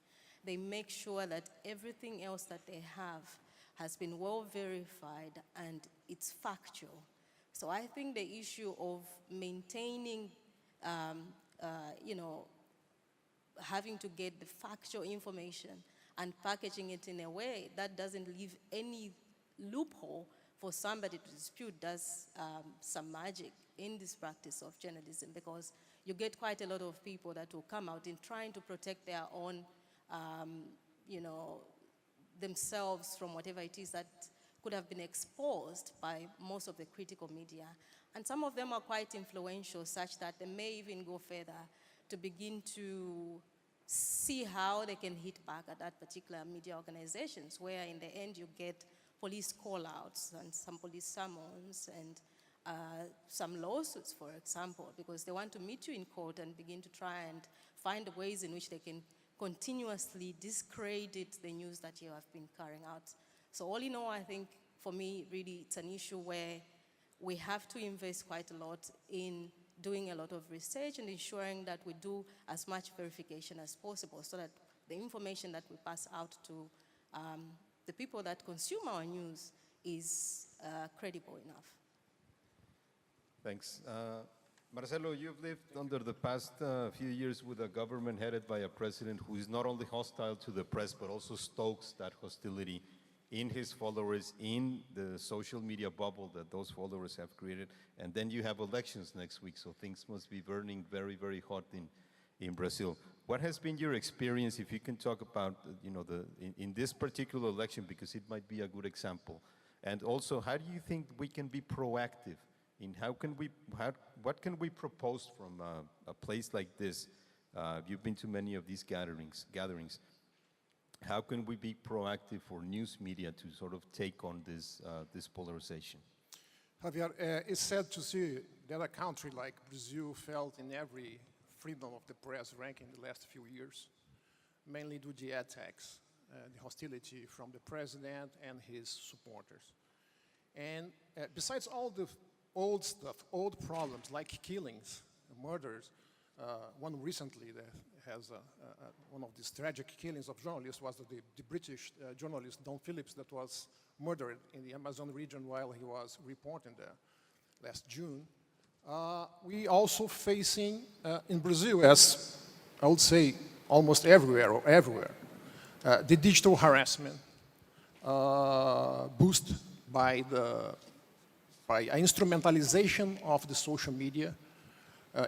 They make sure that everything else that they have has been well verified and it's factual. So I think the issue of maintaining, having to get the factual information and packaging it in a way that doesn't leave any loophole for somebody to dispute does some magic in this practice of journalism, because you get quite a lot of people that will come out in trying to protect their own, themselves from whatever it is that could have been exposed by most of the critical media. And some of them are quite influential, such that they may even go further to begin to see how they can hit back at that particular media organizations, where in the end you get police call-outs and some police summons and some lawsuits, for example, because they want to meet you in court and begin to try and find ways in which they can continuously discredit the news that you have been carrying out. So all in all, I think for me, really, it's an issue where we have to invest quite a lot in doing a lot of research and ensuring that we do as much verification as possible so that the information that we pass out to the people that consume our news is credible enough. Thanks. Marcelo, you've lived under the past few years with a government headed by a president who is not only hostile to the press, but also stokes that hostility in his followers, in the social media bubble that those followers have created. And then you have elections next week, so things must be burning very, very hot in Brazil. What has been your experience, if you can talk about, in this particular election, because it might be a good example? And also, how do you think we can be proactive in what can we propose from a place like this? You've been to many of these gatherings. How can we be proactive for news media to sort of take on this polarization? Javier, it's sad to see that a country like Brazil felt in every freedom of the press ranking in the last few years, mainly due to the attacks, the hostility from the president and his supporters. And besides all the old stuff, old problems like killings, murders, one recently that has one of these tragic killings of journalists was the British journalist Don Phillips that was murdered in the Amazon region while he was reporting there last June. We also facing in Brazil, as I would say almost everywhere, the digital harassment boosted by instrumentalization of the social media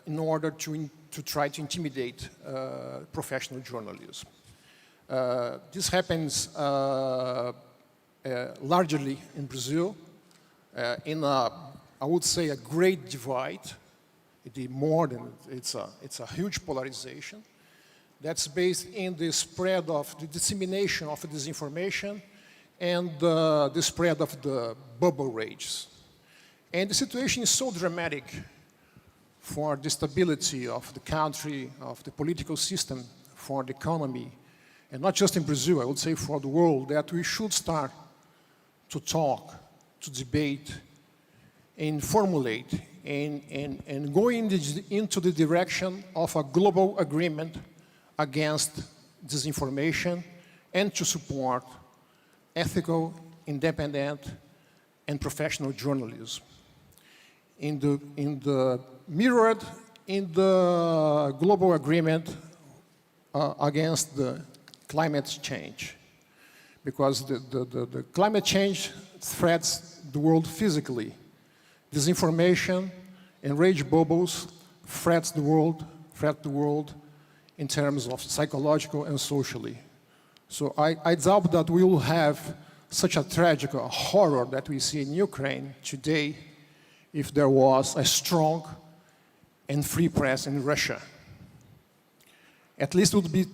in order to try to intimidate professional journalism. This happens largely in Brazil, in I would say a great divide. It's a huge polarization that's based in the spread of the dissemination of disinformation and the spread of the bubble rages. And the situation is so dramatic for the stability of the country, of the political system, for the economy, and not just in Brazil, I would say for the world, that we should start to talk, to debate, and formulate, and go into the direction of a global agreement against disinformation and to support ethical, independent, and professional journalism. Mirrored in the global agreement against the climate change, because the climate change threats the world physically. Disinformation and rage bubbles threat the world in terms of psychological and socially. So I doubt that we will have such a tragic horror that we see in Ukraine today if there was a strong and free press in Russia. At least it would be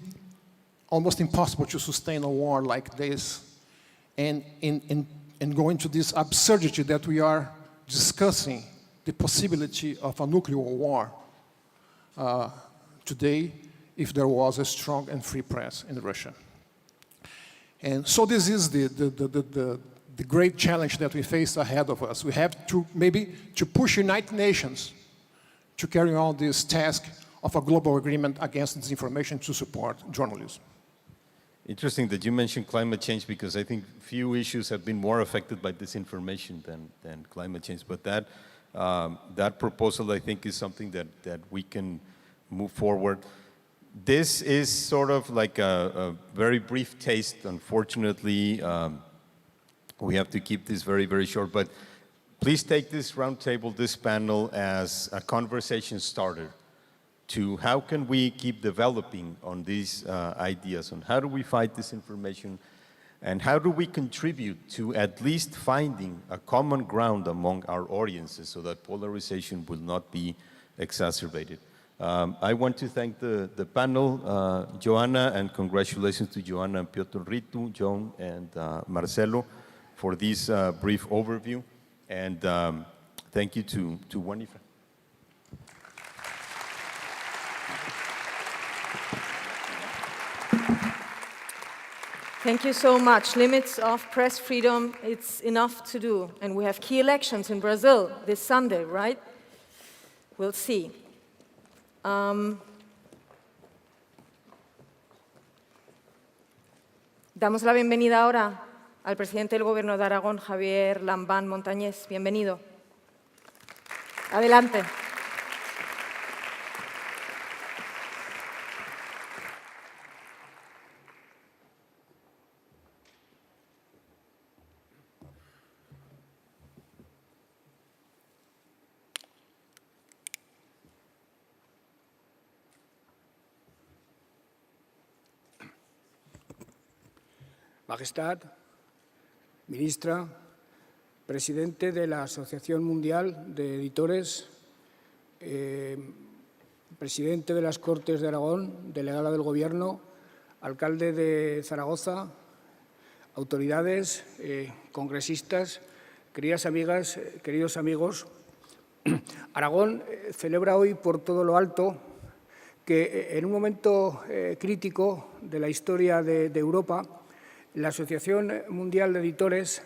almost impossible to sustain a war like this and go into this absurdity that we are discussing the possibility of a nuclear war today if there was a strong and free press in Russia. And so this is the great challenge that we face ahead of us. We have to push United Nations to carry on this task of a global agreement against disinformation to support journalism. Interesting that you mentioned climate change, because I think few issues have been more affected by disinformation than climate change. But that proposal, I think, is something that we can move forward. This is sort of like a very brief taste. Unfortunately, we have to keep this very, very short. But please take this roundtable, this panel, as a conversation starter to how can we keep developing on these ideas, on how do we fight disinformation, and how do we contribute to at least finding a common ground among our audiences so that polarization will not be exacerbated. I want to thank the panel, Joanna, and congratulations to Joanna and Piotr Ritu, John and Marcelo for this brief overview. And thank you to Wanifra. Thank you so much. Limits of press freedom, it's enough to do. And we have key elections in Brazil this Sunday, right? We'll see. Damos la bienvenida ahora al presidente del Gobierno de Aragón, Javier Lambán Montañés. Bienvenido. Adelante. Majestad, Ministra, Presidente de la Asociación Mundial de Editores, Presidente de las Cortes de Aragón, Delegada del Gobierno, Alcalde de Zaragoza, autoridades, congresistas, queridas amigas, queridos amigos. Aragón celebra hoy por todo lo alto que en un momento crítico de la historia de Europa, la Asociación Mundial de Editores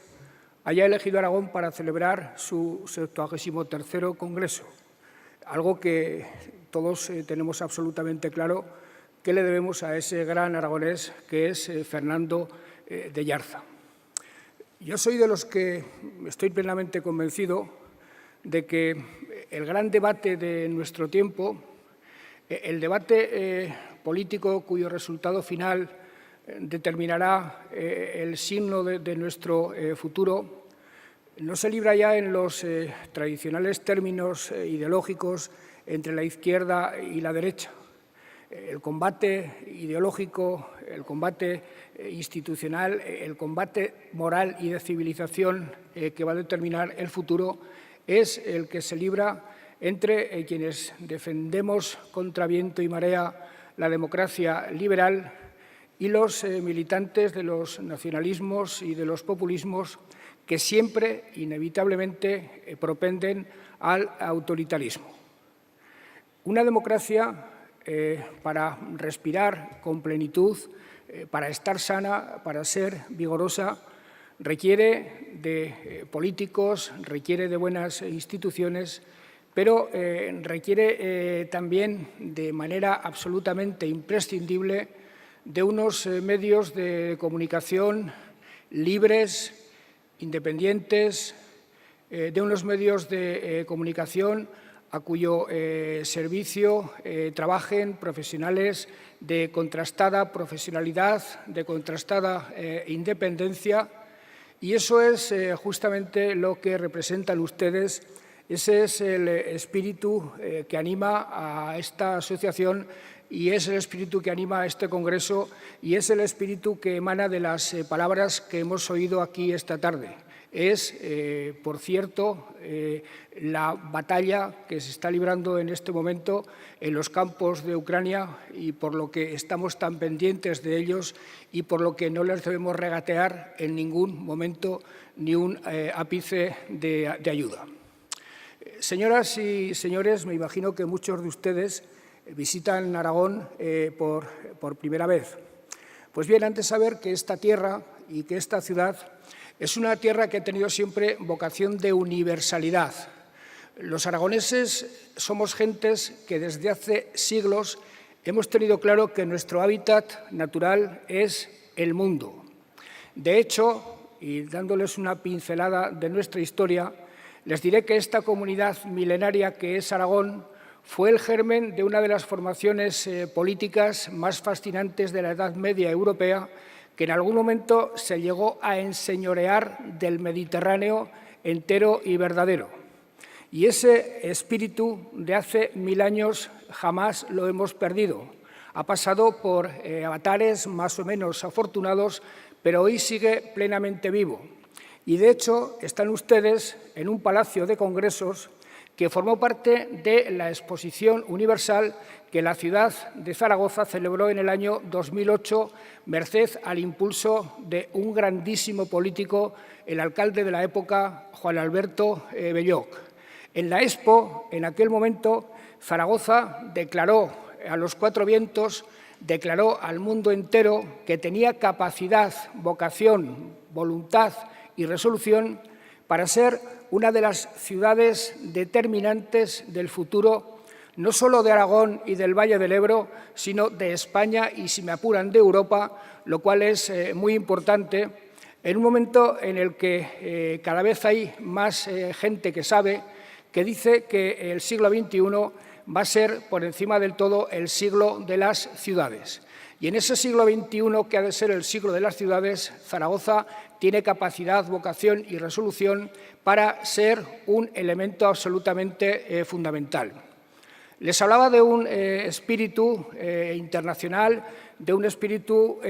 haya elegido Aragón para celebrar su 73º Congreso, algo que todos tenemos absolutamente claro que le debemos a ese gran aragonés que es Fernando de Yarza. Yo soy de los que estoy plenamente convencido de que el gran debate de nuestro tiempo, el debate político cuyo resultado final determinará el signo de nuestro futuro, no se libra ya en los tradicionales términos ideológicos entre la izquierda y la derecha. El combate ideológico, el combate institucional, el combate moral y de civilización que va a determinar el futuro es el que se libra entre quienes defendemos contra viento y marea la democracia liberal y los militantes de los nacionalismos y de los populismos que siempre, inevitablemente, propenden al autoritarismo. Una democracia, para respirar con plenitud, para estar sana, para ser vigorosa, requiere de políticos, requiere de buenas instituciones, pero requiere también, de manera absolutamente imprescindible, de unos medios de comunicación libres, independientes, de unos medios de comunicación a cuyo servicio trabajen profesionales de contrastada profesionalidad, de contrastada independencia, y eso es justamente lo que representan ustedes. Ese es el espíritu que anima a esta asociación y es el espíritu que anima a este Congreso y es el espíritu que emana de las palabras que hemos oído aquí esta tarde. Es, por cierto, la batalla que se está librando en este momento en los campos de Ucrania y por lo que estamos tan pendientes de ellos y por lo que no les debemos regatear en ningún momento ni un ápice de ayuda. Señoras y señores, me imagino que muchos de ustedes visitan Aragón por primera vez. Pues bien, antes de saber que esta tierra y que esta ciudad es una tierra que ha tenido siempre vocación de universalidad. Los aragoneses somos gentes que desde hace siglos hemos tenido claro que nuestro hábitat natural es el mundo. De hecho, y dándoles una pincelada de nuestra historia, les diré que esta comunidad milenaria que es Aragón fue el germen de una de las formaciones políticas más fascinantes de la Edad Media europea, que en algún momento se llegó a enseñorear del Mediterráneo entero y verdadero. Y ese espíritu de hace 1000 años jamás lo hemos perdido. Ha pasado por avatares más o menos afortunados, pero hoy sigue plenamente vivo. Y, de hecho, están ustedes en un palacio de congresos que formó parte de la Exposición Universal que la ciudad de Zaragoza celebró en el año 2008, merced al impulso de un grandísimo político, el alcalde de la época, Juan Alberto Belloc. En la Expo, en aquel momento, Zaragoza declaró a los cuatro vientos, declaró al mundo entero que tenía capacidad, vocación, voluntad y resolución para ser una de las ciudades determinantes del futuro, no solo de Aragón y del Valle del Ebro, sino de España y, si me apuran, de Europa, lo cual es muy importante en un momento en el que cada vez hay más gente que sabe, que dice que el siglo XXI va a ser, por encima del todo, el siglo de las ciudades. Y en ese siglo XXI, que ha de ser el siglo de las ciudades, Zaragoza tiene capacidad, vocación y resolución para ser un elemento absolutamente fundamental. Les hablaba de un espíritu internacional, de un espíritu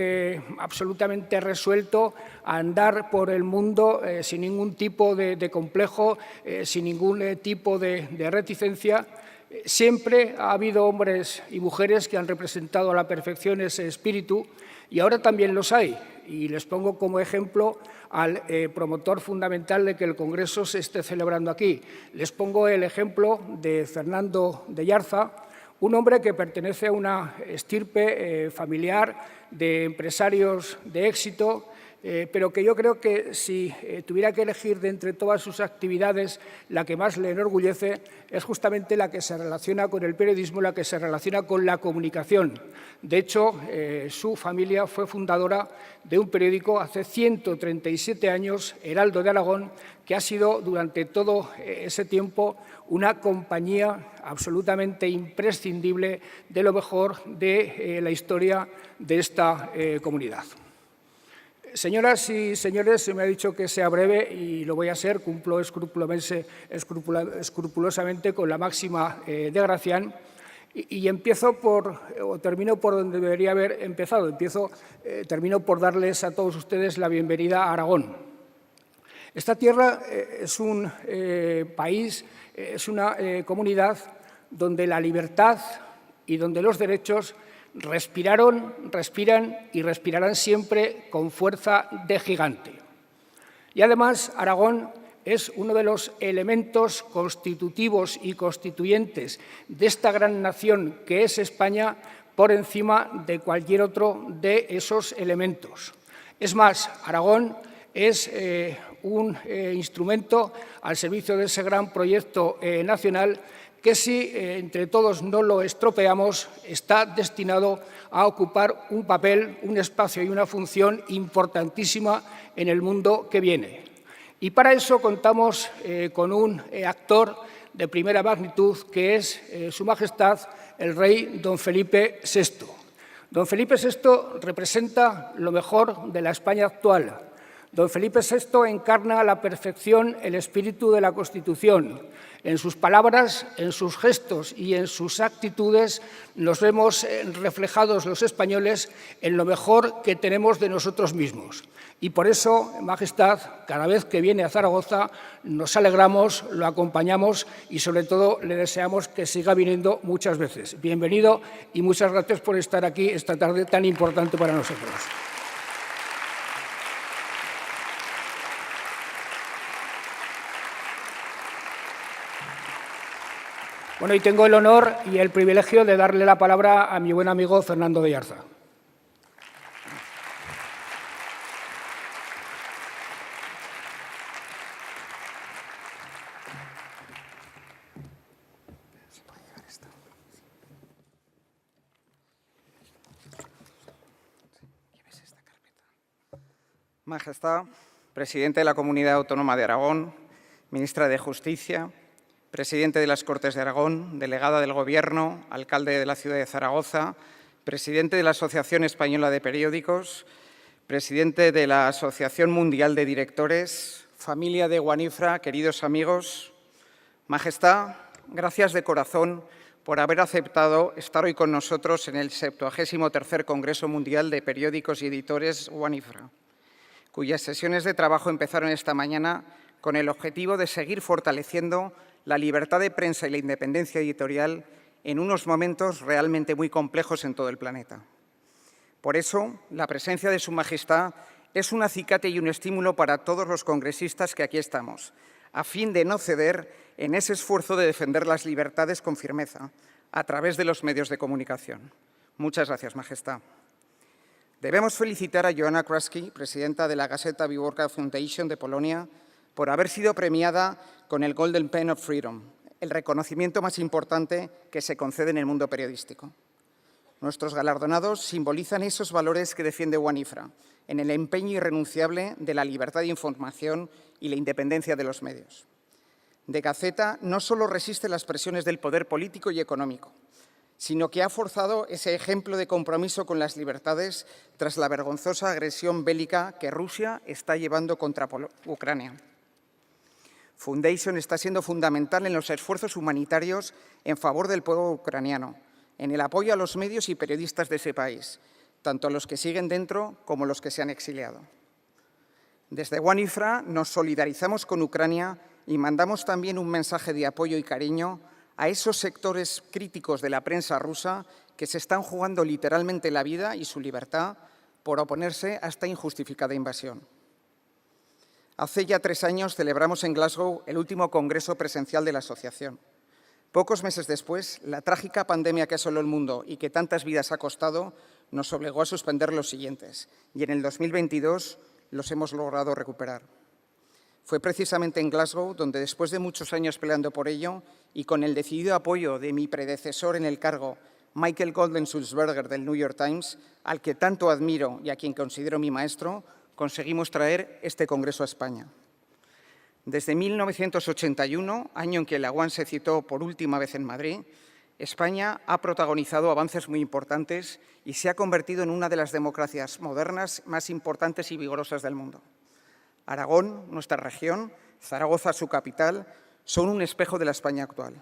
absolutamente resuelto a andar por el mundo sin ningún tipo de complejo, sin ningún tipo de reticencia. Siempre ha habido hombres y mujeres que han representado a la perfección ese espíritu y ahora también los hay. Y les pongo como ejemplo al promotor fundamental de que el Congreso se esté celebrando aquí. Les pongo el ejemplo de Fernando de Yarza, un hombre que pertenece a una estirpe familiar de empresarios de éxito, pero que yo creo que si tuviera que elegir de entre todas sus actividades, la que más le enorgullece es justamente la que se relaciona con el periodismo, la que se relaciona con la comunicación. De hecho, su familia fue fundadora de un periódico hace 137 años, Heraldo de Aragón, que ha sido durante todo ese tiempo una compañía absolutamente imprescindible de lo mejor de la historia de esta comunidad. Señoras y señores, se me ha dicho que sea breve y lo voy a ser, cumplo escrupulosamente con la máxima de Gracián y empiezo o termino por donde debería haber empezado. Termino por darles a todos ustedes la bienvenida a Aragón. Esta tierra es un país, es una comunidad donde la libertad y donde los derechos respiraron, respiran y respirarán siempre con fuerza de gigante. Y además, Aragón es uno de los elementos constitutivos y constituyentes de esta gran nación que es España por encima de cualquier otro de esos elementos. Es más, Aragón es un instrumento al servicio de ese gran proyecto nacional que si entre todos no lo estropeamos, está destinado a ocupar un papel, un espacio y una función importantísima en el mundo que viene. Y para eso contamos con un actor de primera magnitud, que es Su Majestad el Rey don Felipe VI. Don Felipe VI representa lo mejor de la España actual. Don Felipe VI encarna a la perfección el espíritu de la Constitución. En sus palabras, en sus gestos y en sus actitudes nos vemos reflejados los españoles en lo mejor que tenemos de nosotros mismos. Y por eso, Majestad, cada vez que viene a Zaragoza nos alegramos, lo acompañamos y sobre todo le deseamos que siga viniendo muchas veces. Bienvenido y muchas gracias por estar aquí esta tarde tan importante para nosotros. Bueno, y tengo el honor y el privilegio de darle la palabra a mi buen amigo Fernando de Yarza. Majestad, presidente de la Comunidad Autónoma de Aragón, ministra de Justicia, presidente de las Cortes de Aragón, delegada del Gobierno, alcalde de la ciudad de Zaragoza, presidente de la Asociación Española de Periódicos, presidente de la Asociación Mundial de Directores, familia de Wanifra, queridos amigos. Majestad, gracias de corazón por haber aceptado estar hoy con nosotros en el 73º Congreso Mundial de Periódicos y Editores Wanifra, cuyas sesiones de trabajo empezaron esta mañana con el objetivo de seguir fortaleciendo la libertad de prensa y la independencia editorial en unos momentos realmente muy complejos en todo el planeta. Por eso, la presencia de Su Majestad es un acicate y un estímulo para todos los congresistas que aquí estamos, a fin de no ceder en ese esfuerzo de defender las libertades con firmeza a través de los medios de comunicación. Muchas gracias, Majestad. Debemos felicitar a Joanna Kraski, presidenta de la Gazeta Wyborcza Foundation de Polonia, por haber sido premiada con el Golden Pen of Freedom, el reconocimiento más importante que se concede en el mundo periodístico. Nuestros galardonados simbolizan esos valores que defiende Wanifra en el empeño irrenunciable de la libertad de información y la independencia de los medios. De Gaceta no solo resiste las presiones del poder político y económico, sino que ha forzado ese ejemplo de compromiso con las libertades tras la vergonzosa agresión bélica que Rusia está llevando contra Ucrania. Foundation está siendo fundamental en los esfuerzos humanitarios en favor del pueblo ucraniano, en el apoyo a los medios y periodistas de ese país, tanto los que siguen dentro como los que se han exiliado. Desde WANIFRA nos solidarizamos con Ucrania y mandamos también un mensaje de apoyo y cariño a esos sectores críticos de la prensa rusa que se están jugando literalmente la vida y su libertad por oponerse a esta injustificada invasión. Hace ya 3 años celebramos en Glasgow el último congreso presencial de la asociación. Pocos meses después, la trágica pandemia que asoló el mundo y que tantas vidas ha costado nos obligó a suspender los siguientes, y en el 2022 los hemos logrado recuperar. Fue precisamente en Glasgow donde, después de muchos años peleando por ello y con el decidido apoyo de mi predecesor en el cargo, Michael Golden-Sulzberger del New York Times, al que tanto admiro y a quien considero mi maestro, conseguimos traer este congreso a España. Desde 1981, año en que la ONU se citó por última vez en Madrid, España ha protagonizado avances muy importantes y se ha convertido en una de las democracias modernas más importantes y vigorosas del mundo. Aragón, nuestra región, Zaragoza, su capital, son un espejo de la España actual.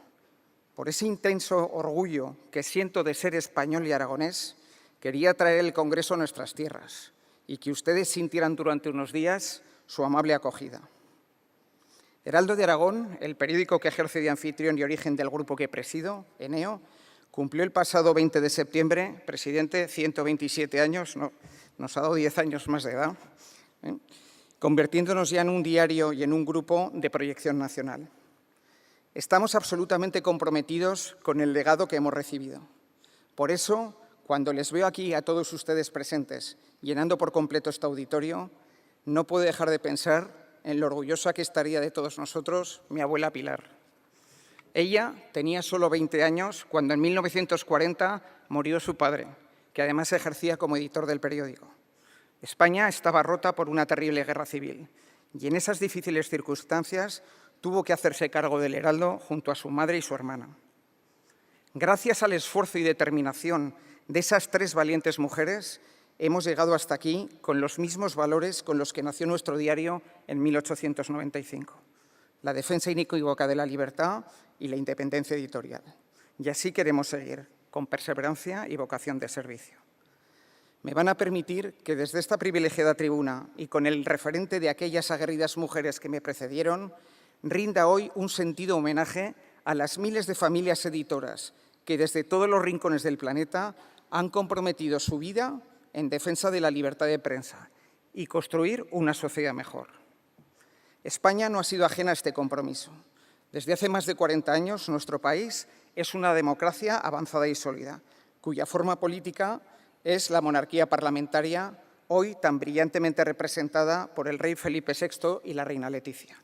Por ese intenso orgullo que siento de ser español y aragonés, quería traer el Congreso a nuestras tierras y que ustedes sintieran durante unos días su amable acogida. Heraldo de Aragón, el periódico que ejerce de anfitrión y origen del grupo que presido, ENEO, cumplió el pasado 20 de septiembre, presidente, 127 años, nos ha dado 10 años más de edad, convirtiéndonos ya en un diario y en un grupo de proyección nacional. Estamos absolutamente comprometidos con el legado que hemos recibido. Por eso, cuando les veo aquí a todos ustedes presentes, llenando por completo este auditorio, no puedo dejar de pensar en lo orgullosa que estaría de todos nosotros mi abuela Pilar. Ella tenía solo 20 años cuando en 1940 murió su padre, que además ejercía como editor del periódico. España estaba rota por una terrible guerra civil y en esas difíciles circunstancias tuvo que hacerse cargo del Heraldo junto a su madre y su hermana. Gracias al esfuerzo y determinación de esas 3 valientes mujeres, hemos llegado hasta aquí con los mismos valores con los que nació nuestro diario en 1895, la defensa inequívoca de la libertad y la independencia editorial. Y así queremos seguir, con perseverancia y vocación de servicio. Me van a permitir que desde esta privilegiada tribuna y con el referente de aquellas aguerridas mujeres que me precedieron, rinda hoy un sentido homenaje a las miles de familias editoras que desde todos los rincones del planeta han comprometido su vida en defensa de la libertad de prensa y construir una sociedad mejor. España no ha sido ajena a este compromiso. Desde hace más de 40 años, nuestro país es una democracia avanzada y sólida, cuya forma política es la monarquía parlamentaria, hoy tan brillantemente representada por el rey Felipe VI y la reina Leticia.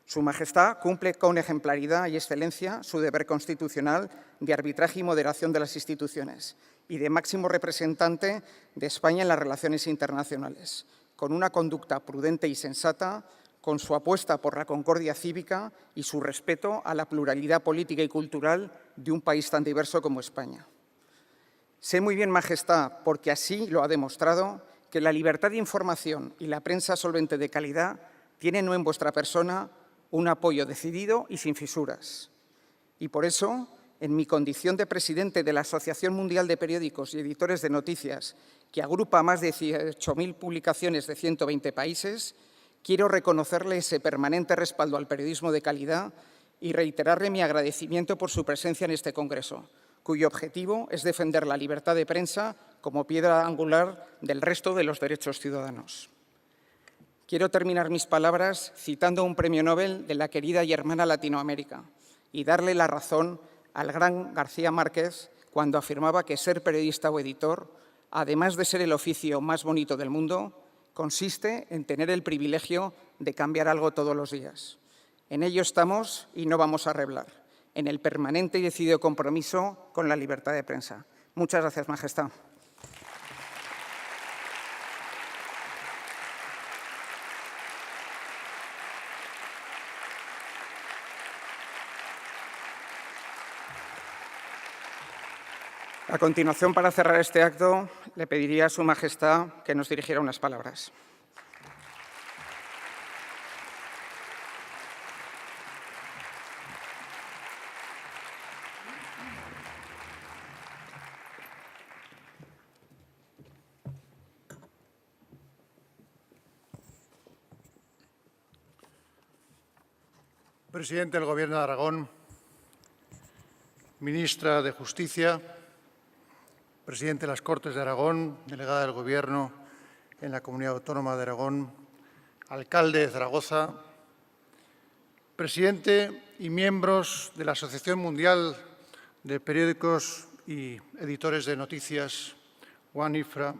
Su Majestad cumple con ejemplaridad y excelencia su deber constitucional de arbitraje y moderación de las instituciones y de máximo representante de España en las relaciones internacionales, con una conducta prudente y sensata, con su apuesta por la concordia cívica y su respeto a la pluralidad política y cultural de un país tan diverso como España. Sé muy bien, Majestad, porque así lo ha demostrado, que la libertad de información y la prensa solvente de calidad tienen en vuestra persona un apoyo decidido y sin fisuras. Y por eso, en mi condición de presidente de la Asociación Mundial de Periódicos y Editores de Noticias, que agrupa más de 18.000 publicaciones de 120 países, quiero reconocerle ese permanente respaldo al periodismo de calidad y reiterarle mi agradecimiento por su presencia en este congreso, cuyo objetivo es defender la libertad de prensa como piedra angular del resto de los derechos ciudadanos. Quiero terminar mis palabras citando un premio Nobel de la querida y hermana Latinoamérica y darle la razón al gran García Márquez cuando afirmaba que ser periodista o editor, además de ser el oficio más bonito del mundo, consiste en tener el privilegio de cambiar algo todos los días. En ello estamos y no vamos a reblar, en el permanente y decidido compromiso con la libertad de prensa. Muchas gracias, Majestad. A continuación, para cerrar este acto, le pediría a Su Majestad que nos dirigiera unas palabras. Presidente del Gobierno de Aragón, Ministra de Justicia, Presidente de las Cortes de Aragón, Delegada del Gobierno en la Comunidad Autónoma de Aragón, Alcalde de Zaragoza, Presidente y miembros de la Asociación Mundial de Periódicos y Editores de Noticias, WANIFRA,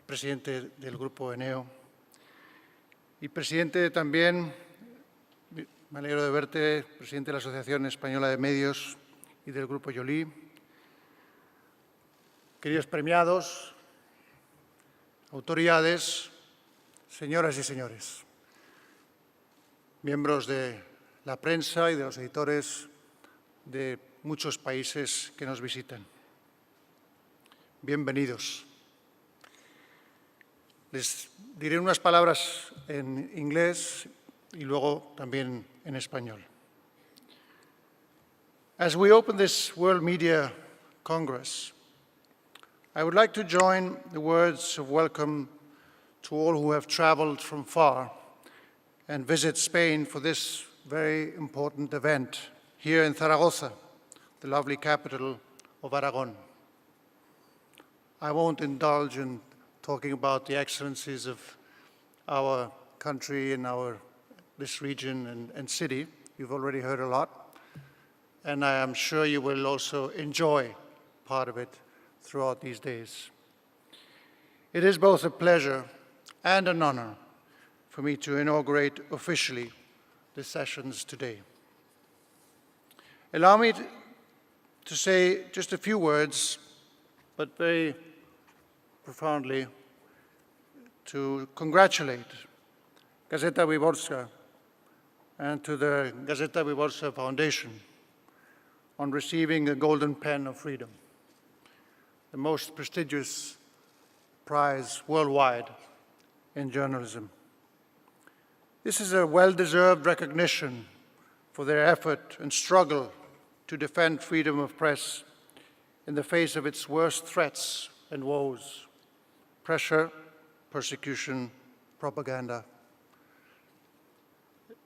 Presidente del Grupo ENEO y Presidente también, me alegro de verte, Presidente de la Asociación Española de Medios y del Grupo Joly, queridos premiados, autoridades, señoras y señores, miembros de la prensa y de los editores de muchos países que nos visitan. Bienvenidos. Les diré unas palabras en inglés y luego también en español. As we open this World Media Congress, I would like to join the words of welcome to all who have traveled from far and visit Spain for this very important event here in Zaragoza, the lovely capital of Aragon. I won't indulge in talking about the excellencies of our country and this region and city. You've already heard a lot, and I am sure you will also enjoy part of it throughout these days. It is both a pleasure and an honor for me to inaugurate officially the sessions today. Allow me to say just a few words, but very profoundly, to congratulate Gazeta Wyborcza and to the Gazeta Wyborcza Foundation on receiving the Golden Pen of Freedom, the most prestigious prize worldwide in journalism. This is a well-deserved recognition for their effort and struggle to defend freedom of press in the face of its worst threats and woes: pressure, persecution, propaganda.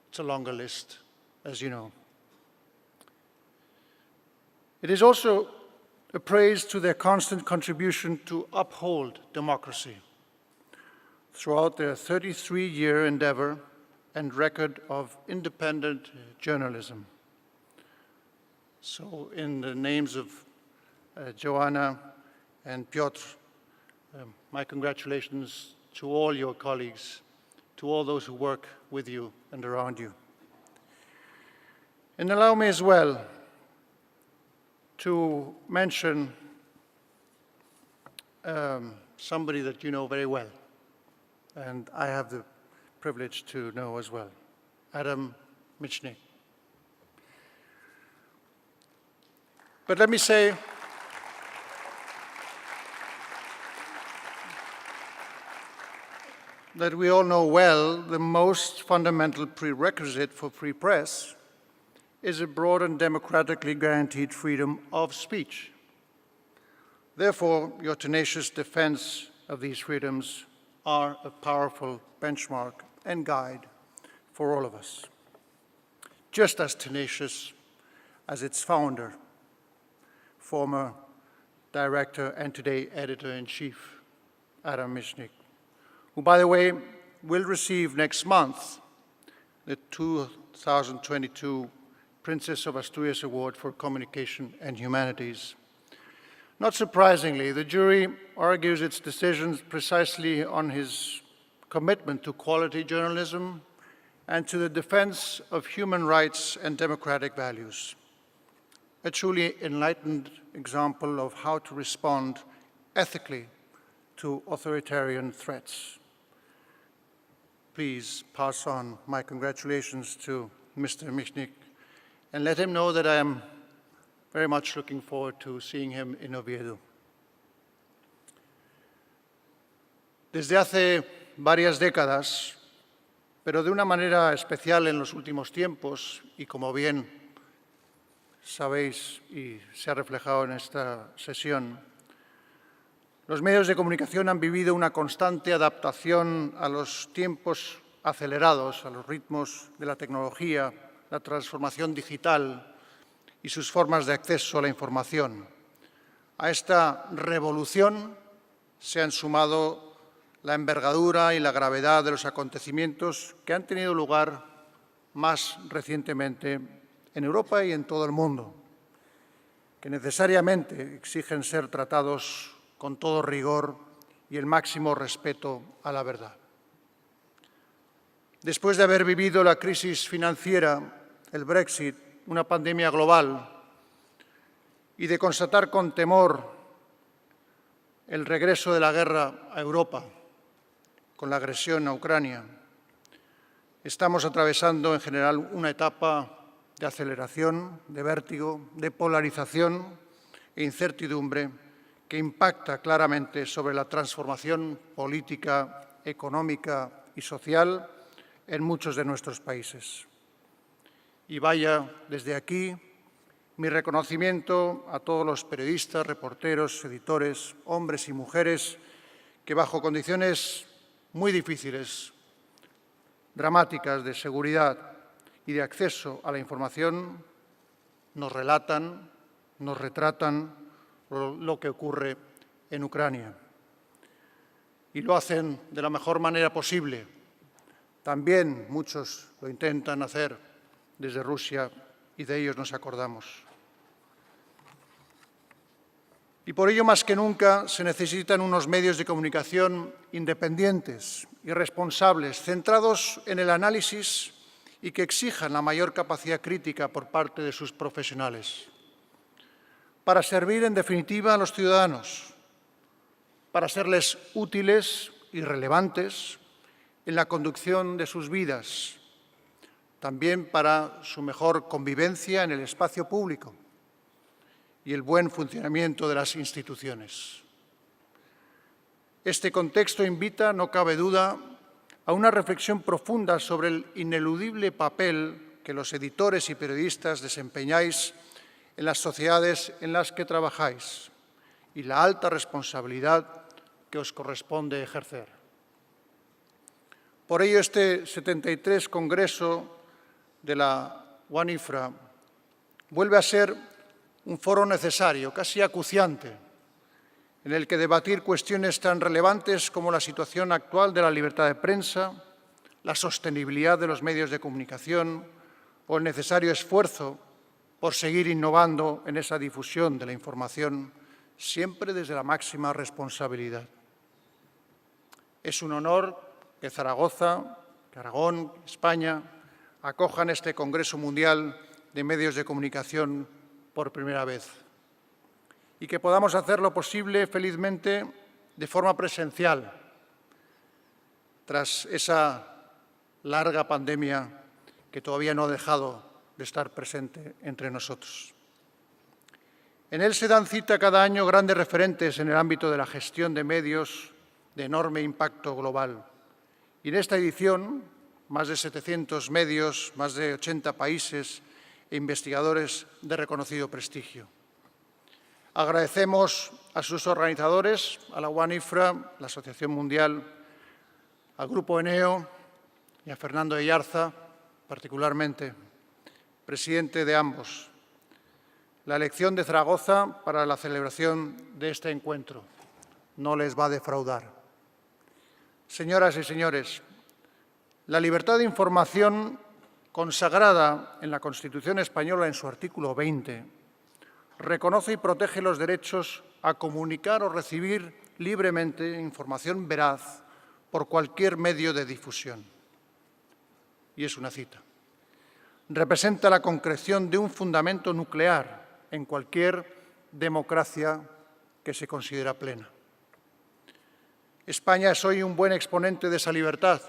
It's a longer list, as you know. It is also a praise to their constant contribution to uphold democracy throughout their 33-year endeavor and record of independent journalism. So in the names of Joanna and Piotr, my congratulations to all your colleagues, to all those who work with you and around you. And allow me as well to mention somebody that you know very well, and I have the privilege to know as well, Adam Michnik. But let me say, that we all know well the most fundamental prerequisite for free press is a broad and democratically guaranteed freedom of speech. Therefore, your tenacious defense of these freedoms are a powerful benchmark and guide for all of us, just as tenacious as its founder, former director and today editor-in-chief, Adam Michnik, who, by the way, will receive next month the 2022 Princess of Asturias Award for Communication and Humanities. Not surprisingly, the jury argues its decisions precisely on his commitment to quality journalism and to the defense of human rights and democratic values. A truly enlightened example of how to respond ethically to authoritarian threats. Please pass on my congratulations to Mr. Michnik and let him know that I am very much looking forward to seeing him in Oviedo. Desde hace varias décadas, pero de una manera especial en los últimos tiempos, y como bien sabéis y se ha reflejado en esta sesión, los medios de comunicación han vivido una constante adaptación a los tiempos acelerados, a los ritmos de la tecnología, la transformación digital y sus formas de acceso a la información. A esta revolución se han sumado la envergadura y la gravedad de los acontecimientos que han tenido lugar más recientemente en Europa y en todo el mundo, que necesariamente exigen ser tratados con todo rigor y el máximo respeto a la verdad. Después de haber vivido la crisis financiera, el Brexit, una pandemia global, y de constatar con temor el regreso de la guerra a Europa con la agresión a Ucrania, estamos atravesando en general una etapa de aceleración, de vértigo, de polarización e incertidumbre que impacta claramente sobre la transformación política, económica y social en muchos de nuestros países. Y vaya desde aquí mi reconocimiento a todos los periodistas, reporteros, editores, hombres y mujeres que bajo condiciones muy difíciles, dramáticas de seguridad y de acceso a la información, nos relatan, nos retratan lo que ocurre en Ucrania. Y lo hacen de la mejor manera posible. También muchos lo intentan hacer desde Rusia y de ellos nos acordamos. Y por ello, más que nunca, se necesitan unos medios de comunicación independientes y responsables, centrados en el análisis y que exijan la mayor capacidad crítica por parte de sus profesionales, para servir, en definitiva, a los ciudadanos, para serles útiles y relevantes en la conducción de sus vidas, también para su mejor convivencia en el espacio público y el buen funcionamiento de las instituciones. Este contexto invita, no cabe duda, a una reflexión profunda sobre el ineludible papel que los editores y periodistas desempeñáis en las sociedades en las que trabajáis y la alta responsabilidad que os corresponde ejercer. Por ello, este 73 Congreso de la UNIFRA vuelve a ser un foro necesario, casi acuciante, en el que debatir cuestiones tan relevantes como la situación actual de la libertad de prensa, la sostenibilidad de los medios de comunicación o el necesario esfuerzo por seguir innovando en esa difusión de la información, siempre desde la máxima responsabilidad. Es un honor que Zaragoza, que Aragón, España, acojan este Congreso Mundial de Medios de Comunicación por primera vez y que podamos hacerlo posible, felizmente, de forma presencial, tras esa larga pandemia que todavía no ha dejado de estar presente entre nosotros. En él se dan cita cada año grandes referentes en el ámbito de la gestión de medios de enorme impacto global. Y en esta edición, más de 700 medios, más de 80 países e investigadores de reconocido prestigio. Agradecemos a sus organizadores, a la UNIFRA, la Asociación Mundial, al Grupo Eneo y a Fernando Eyarza, particularmente, presidente de ambos, la elección de Zaragoza para la celebración de este encuentro. No les va a defraudar. Señoras y señores, la libertad de información consagrada en la Constitución española en su artículo 20, reconoce y protege los derechos a comunicar o recibir libremente información veraz por cualquier medio de difusión. Y es una cita. Representa la concreción de un fundamento nuclear en cualquier democracia que se considera plena. España es hoy un buen exponente de esa libertad,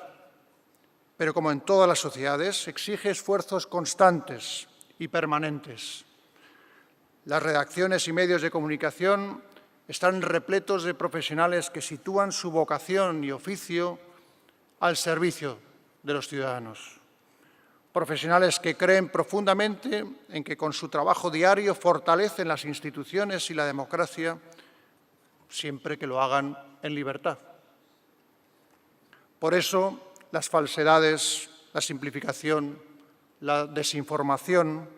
pero como en todas las sociedades, exige esfuerzos constantes y permanentes. Las redacciones y medios de comunicación están repletos de profesionales que sitúan su vocación y oficio al servicio de los ciudadanos. Profesionales que creen profundamente en que con su trabajo diario fortalecen las instituciones y la democracia, siempre que lo hagan en libertad. Por eso, las falsedades, la simplificación, la desinformación,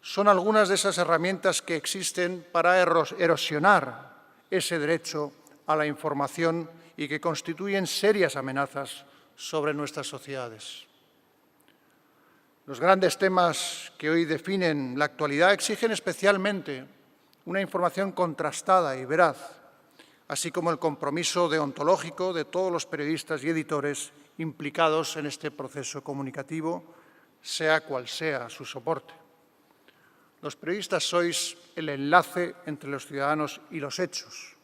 son algunas de esas herramientas que existen para erosionar ese derecho a la información y que constituyen serias amenazas sobre nuestras sociedades. Los grandes temas que hoy definen la actualidad exigen especialmente una información contrastada y veraz, así como el compromiso deontológico de todos los periodistas y editores implicados en este proceso comunicativo, sea cual sea su soporte. Los periodistas sois el enlace entre los ciudadanos y los hechos,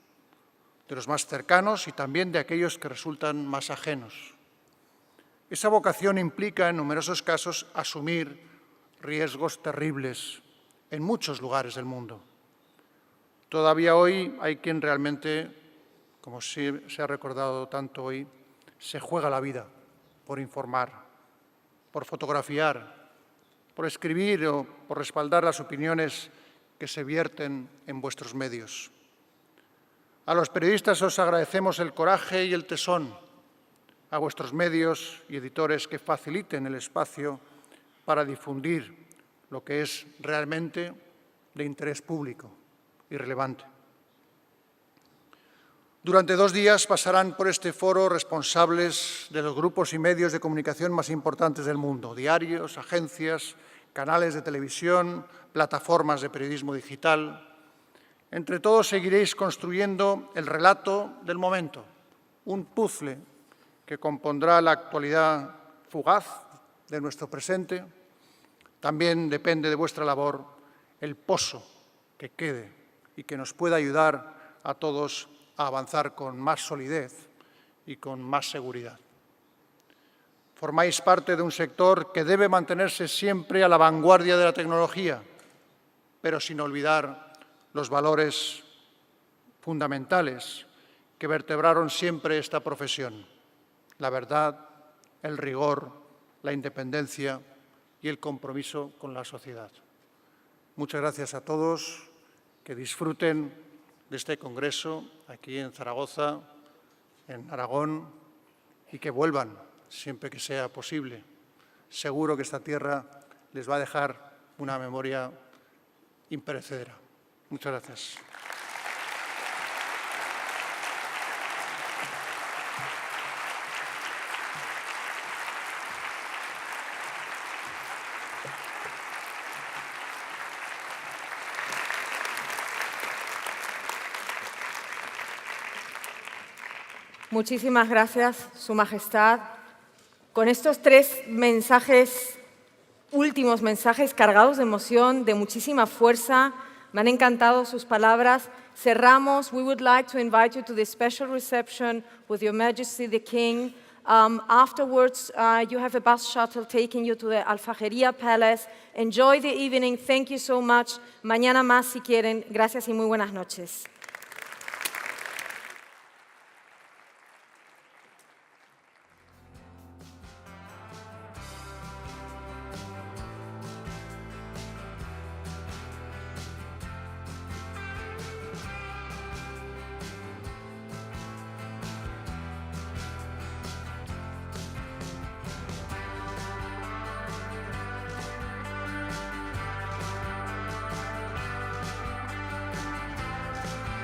de los más cercanos y también de aquellos que resultan más ajenos. Esa vocación implica, en numerosos casos, asumir riesgos terribles en muchos lugares del mundo. Todavía hoy hay quien realmente, como se ha recordado tanto hoy, se juega la vida por informar, por fotografiar, por escribir o por respaldar las opiniones que se vierten en vuestros medios. A los periodistas os agradecemos el coraje y el tesón, a vuestros medios y editores que faciliten el espacio para difundir lo que es realmente de interés público y relevante. Durante 2 días pasarán por este foro responsables de los grupos y medios de comunicación más importantes del mundo, diarios, agencias, canales de televisión, plataformas de periodismo digital. Entre todos seguiréis construyendo el relato del momento, un puzzle que compondrá la actualidad fugaz de nuestro presente. También depende de vuestra labor el pozo que quede y que nos pueda ayudar a todos a avanzar con más solidez y con más seguridad. Formáis parte de un sector que debe mantenerse siempre a la vanguardia de la tecnología, pero sin olvidar los valores fundamentales que vertebraron siempre esta profesión: la verdad, el rigor, la independencia y el compromiso con la sociedad. Muchas gracias a todos, que disfruten de este congreso aquí en Zaragoza, en Aragón, y que vuelvan siempre que sea posible. Seguro que esta tierra les va a dejar una memoria imperecedera. Muchas gracias. Muchísimas gracias, Su Majestad. Con estos 3 mensajes, últimos mensajes cargados de emoción, de muchísima fuerza, me han encantado sus palabras. Cerramos. We would like to invite you to the special reception with Your Majesty the King. Afterwards, you have a bus shuttle taking you to the Alfajería Palace. Enjoy the evening. Thank you so much. Mañana más si quieren. Gracias y muy buenas noches.